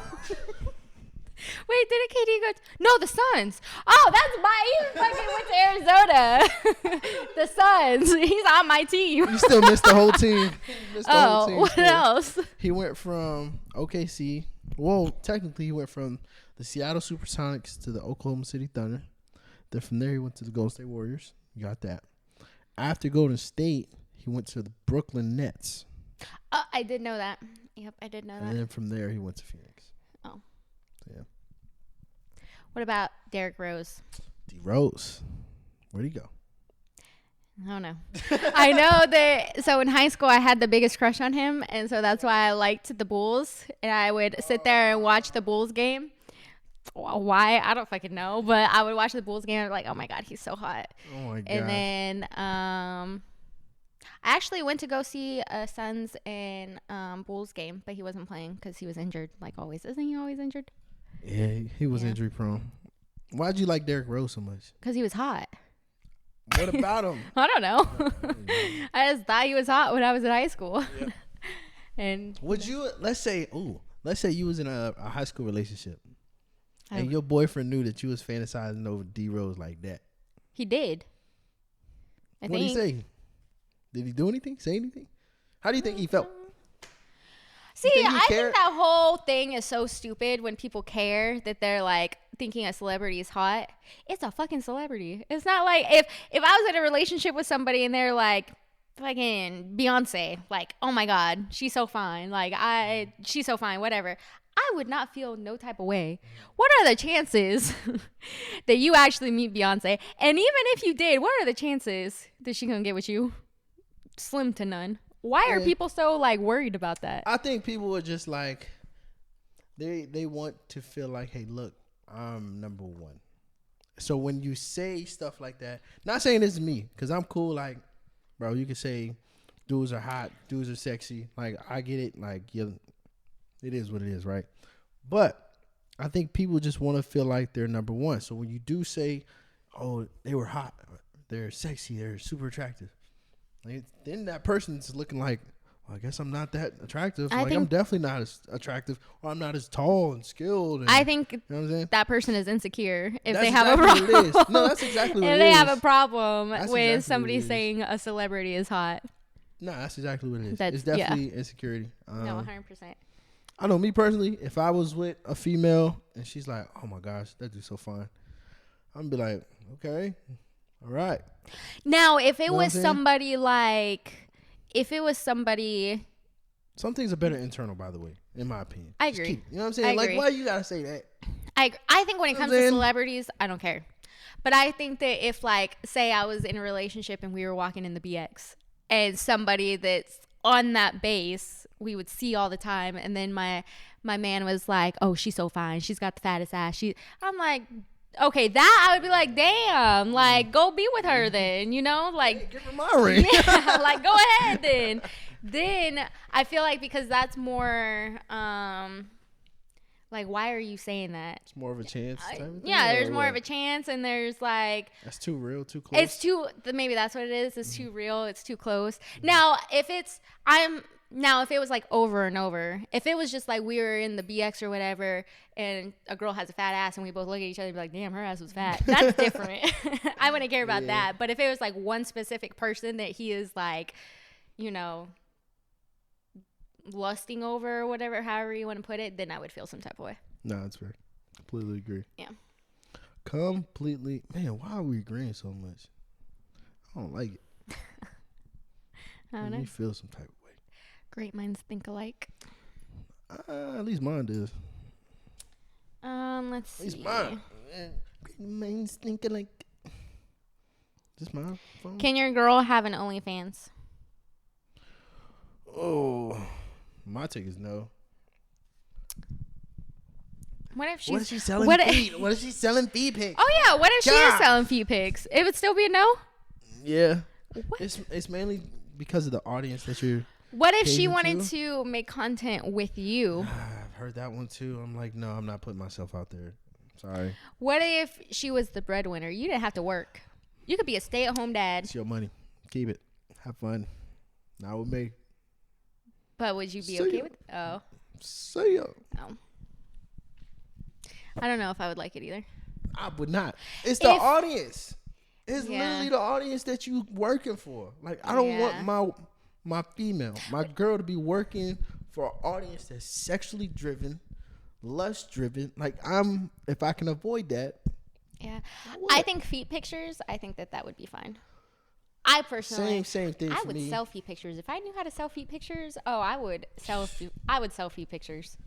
Wait, didn't KD go? No, the Suns. Oh, that's my. He fucking went to Arizona. The Suns. He's on my team. You still missed the whole team. What else? He went from OKC. Well, technically, he went from the Seattle Supersonics to the Oklahoma City Thunder. Then from there, he went to the Golden State Warriors. You got that. After Golden State, he went to the Brooklyn Nets. I did know that. Yep, I did know that. And then from there, he went to Phoenix. Oh. Yeah. What about Derrick Rose? D Rose. Where'd he go? I don't know. I know that. So in high school, I had the biggest crush on him, and so that's why I liked the Bulls. And I would sit there and watch the Bulls game. Why? I don't fucking know. But I would watch the Bulls game and be like, oh my God, he's so hot. Oh my God. And then I actually went to go see a Suns and Bulls game, but he wasn't playing because he was injured, like always. Isn't he always injured? Yeah, he was injury prone. Why'd you like Derrick Rose so much? Because he was hot. What about him? I don't know. I just thought he was hot when I was in high school. Yep. And would you, let's say you was in a high school relationship and your boyfriend knew that you was fantasizing over D Rose like that. He did. What did he say? Did he do anything? Say anything? How do you think he felt? See, I think that whole thing is so stupid when people care that they're like thinking a celebrity is hot. It's a fucking celebrity. It's not like if I was in a relationship with somebody and they're like fucking Beyonce, like, oh my God, she's so fine. Like she's so fine, whatever. I would not feel no type of way. What are the chances that you actually meet Beyonce? And even if you did, what are the chances that she gonna get with you? Slim to none. Why are people so like worried about that? I think people are just like they want to feel like, hey, look, I'm number one. So when you say stuff like that, not saying this is me, because I'm cool. Like, bro, you can say dudes are hot, dudes are sexy. Like, I get it. Like, it is what it is, right? But I think people just want to feel like they're number one. So when you do say, oh, they were hot, they're sexy, they're super attractive, like, then that person's looking like, well, I guess I'm not that attractive. I'm definitely not as attractive, or I'm not as tall and skilled. And, I think you know what I'm saying? that person is insecure if That's they have exactly a problem. What it is. No, that's exactly what it is. If they have a problem That's with exactly somebody saying a celebrity is hot. No, that's exactly what it is. That's, it's definitely insecurity. No, 100%. I know me personally, if I was with a female and she's like, oh my gosh, that dude's so fine, I'm going to be like, okay, all right. Now, if it was somebody like, some things are better internal, by the way, in my opinion. I agree. You know what I'm saying? Like, why you got to say that? I think when it comes to celebrities, I don't care. But I think that if, like, say I was in a relationship and we were walking in the BX and somebody that's on that base we would see all the time, and then my man was like, oh, she's so fine, she's got the fattest ass, I'm like, okay, that I would be like, damn, like, go be with her then, you know, like, hey, give her my ring. Yeah, like, go ahead then I feel like, because that's more like, why are you saying that? It's more of a chance. Yeah, there's more of a chance, and there's like, that's too real, too close. It's too, maybe that's what it is. It's too real. It's too close. Now, if it was like over and over, if it was just like we were in the BX or whatever, and a girl has a fat ass, and we both look at each other and be like, damn, her ass was fat. That's different. I wouldn't care about that. But if it was like one specific person that he is like, you know, lusting over or whatever, however you want to put it, then I would feel some type of way. No, that's fair. Completely agree. Yeah. Completely. Man, why are we agreeing so much? I don't like it. I don't know. You feel some type of way. Great minds think alike. At least mine does. Let's see. At least mine. Great minds think alike. Is this my phone? Can your girl have an OnlyFans? Oh, my take is no. What if she's What if she's selling what feet? What if she's selling feet pics? Oh yeah, what if she is selling feet pics? It would still be a no? Yeah. What? It's mainly because of the audience that you're. What if she wanted to make content with you? I've heard that one too. I'm like, no, I'm not putting myself out there. Sorry. What if she was the breadwinner? You didn't have to work. You could be a stay-at-home dad. It's your money. Keep it. Have fun. Not with me. But would you be okay with it? Oh. See ya. Oh. I don't know if I would like it either. I would not. It's the audience. It's literally the audience that you working for. Like, I don't want my female, my girl to be working for an audience that's sexually driven, lust driven. Like, if I can avoid that. Yeah. I think feet pictures, I think that would be fine. I personally same thing. I would sell feet pictures. If I knew how to sell feet pictures, I would sell feet pictures.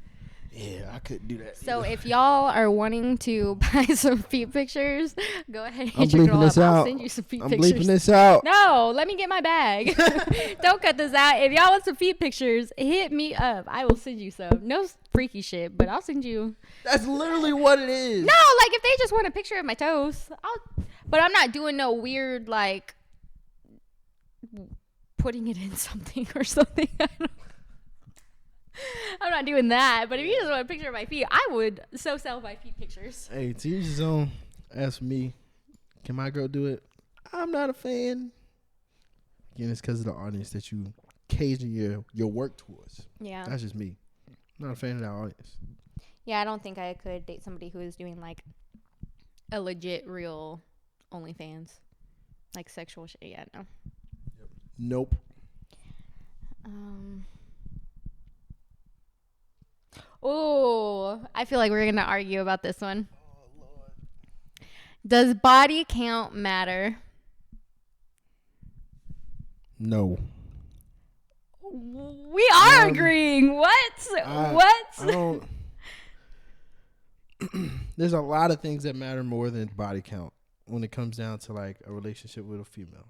Yeah, I couldn't do that. So if y'all are wanting to buy some feet pictures, go ahead and I'm hit your girl up. I'll out. send you some feet I'm pictures. bleeping this out. No, let me get my bag. Don't cut this out. If y'all want some feet pictures, hit me up. I will send you some. No freaky shit, but I'll send you. That's literally what it is. No, like if they just want a picture of my toes, but I'm not doing no weird like putting it in something or something. I'm not doing that. But if you just want a picture of my feet, I would sell my feet pictures. Hey, to each his own. As for me, can my girl do it? I'm not a fan. Again, it's because of the audience that you occasion your work towards. Yeah. That's just me. I'm not a fan of that audience. Yeah, I don't think I could date somebody who is doing like a legit, real OnlyFans. Like sexual shit. Yeah, no. Yep. Nope. Oh, I feel like we're going to argue about this one. Oh, Lord. Does body count matter? No. We are agreeing. What? What? I don't. There's a lot of things that matter more than body count when it comes down to like a relationship with a female.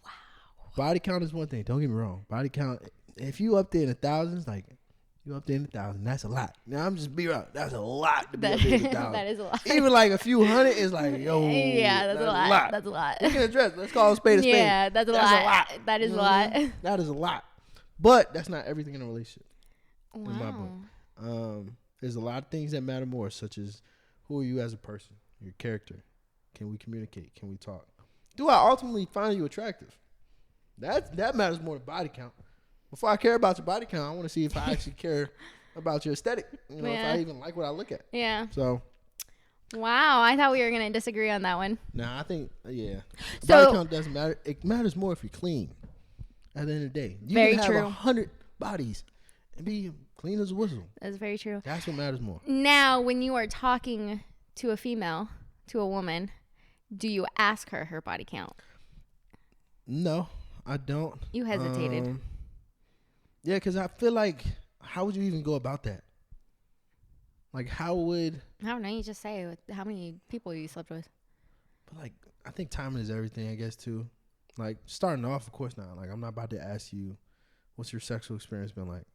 Wow. Body count is one thing. Don't get me wrong. Body count, if you up there in the thousands, like you up there in the thousands, that's a lot. Now I'm just be real. That's a lot to be up there in the thousands. That is a lot. Even like a few hundred is like, yo. Yeah, that's a lot. That's a lot. Look at the dress. Let's call it spade a spade. Yeah, that's a lot. That is a lot. That is a lot. But that's not everything in a relationship. Wow. In my book. There's a lot of things that matter more, such as who are you as a person, your character. Can we communicate? Can we talk? Do I ultimately find you attractive? That matters more than body count. Before I care about your body count, I want to see if I actually care about your aesthetic. You know, if I even like what I look at. Yeah. So. Wow, I thought we were going to disagree on that one. Nah, I think, yeah. So, body count doesn't matter. It matters more if you're clean at the end of the day. You very can have true. 100 bodies and be clean as a whistle. That's very true. That's what matters more. Now, when you are talking to a female, to a woman, do you ask her body count? No, I don't. You hesitated. Yeah, because I feel like, how would you even go about that? Like, how would... I don't know. You just say how many people you slept with. But, like, I think timing is everything, I guess, too. Like, starting off, of course not. Like, I'm not about to ask you, what's your sexual experience been like?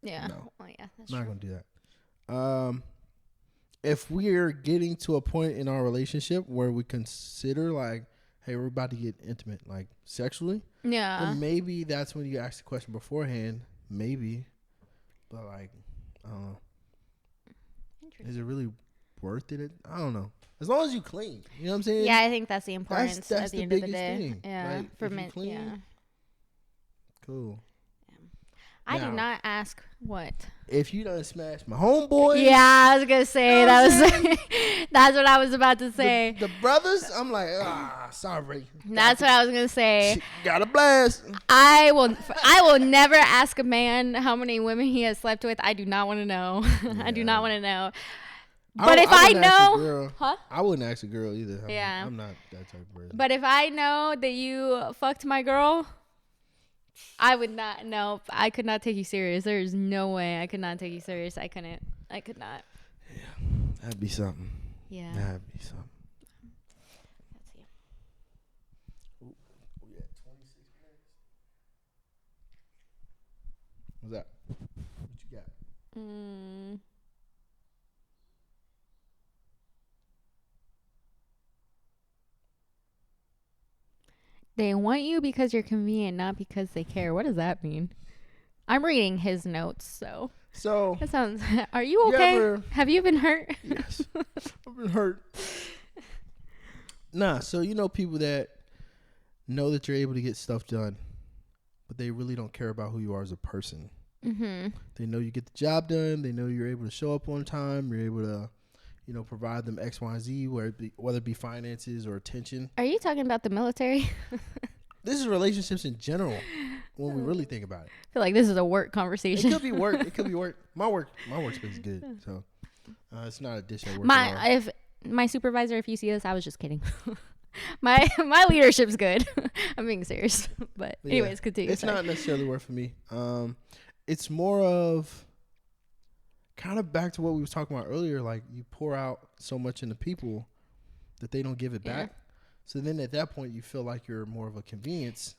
Yeah. No. Well, yeah, that's I'm not true. going to do that. If we're getting to a point in our relationship where we consider, like, hey, we're about to get intimate, like, sexually. Yeah. Then maybe that's when you ask the question beforehand. Maybe. But, like, I don't know. Is it really worth it? I don't know. As long as you clean. You know what I'm saying? Yeah, I think that's the importance that's at the the end of the biggest day. thing. Yeah. Like, for if you men. clean, Yeah. Cool. I Now, do not ask what. If you done smash my homeboy. Yeah, I was gonna say You know that's what I was about to say. The brothers, I'm like, sorry. That's what I was gonna say. Got a blast. I will never ask a man how many women he has slept with. I do not want to know. Yeah. I do not want to know. But if I wouldn't ask a know, girl. huh? I wouldn't ask a girl either. Yeah. I'm not that type of person. But if I know that you fucked my girl, I would not. No, I could not take you serious. There is no way I could not take you serious. I couldn't. I could not. Yeah, that'd be something. Yeah. That'd be something. Let's see. We at 26 minutes. What's that? What you got? They want you because you're convenient, not because they care. What does that mean? I'm reading his notes, so that sounds. Are you okay? Have you been hurt? Yes, I've been hurt. Nah, so people that know that you're able to get stuff done, but they really don't care about who you are as a person. Mm-hmm. They know you get the job done. They know you're able to show up on time. You're able to, provide them X, Y, and Z, whether it be finances or attention. Are you talking about the military? This is relationships in general when we really think about it. I feel like this is a work conversation. It could be work. It could be work. My workspace is good, so it's not a dish at work. If my supervisor, if you see this, I was just kidding. my leadership's good. I'm being serious, but anyways, continue. It's not necessarily work for me. It's more of kind of back to what we was talking about earlier. Like, you pour out so much into people that they don't give it back. So then at that point, you feel like you're more of a convenience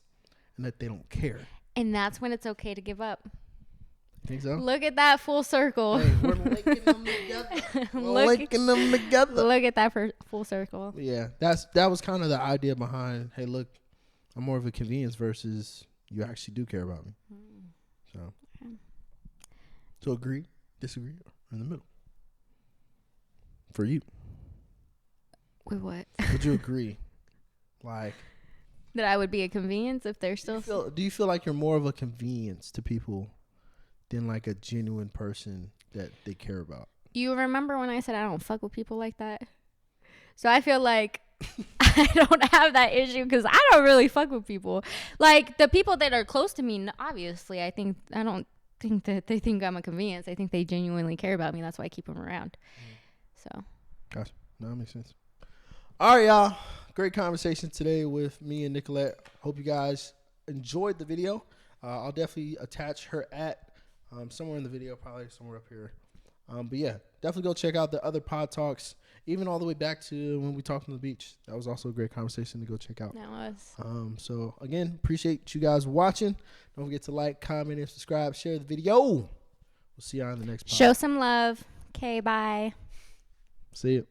and that they don't care. And that's when it's okay to give up. Think so? Look at that full circle. Hey, we're linking them together. Look at that full circle. Yeah, that was kind of the idea behind, hey, look, I'm more of a convenience versus you actually do care about me. So agree, disagree, or in the middle? For you. With what? Would you agree? Like, that I would be a convenience if they're still... Do you feel like you're more of a convenience to people than like a genuine person that they care about? You remember when I said I don't fuck with people like that? So I feel like I don't have that issue because I don't really fuck with people. Like, the people that are close to me, obviously, I don't think that they think I'm a convenience. I think they genuinely care about me. That's why I keep them around. So. Gotcha. No, that makes sense. All right, y'all. Great conversation today with me and Nicolette. Hope you guys enjoyed the video. I'll definitely attach her somewhere in the video, probably somewhere up here. But yeah, definitely go check out the other pod talks, even all the way back to when we talked on the beach. That was also a great conversation to go check out. That was. So again, appreciate you guys watching. Don't forget to like, comment, and subscribe. Share the video. We'll see y'all in the next pod. Show some love. Okay, bye. See you.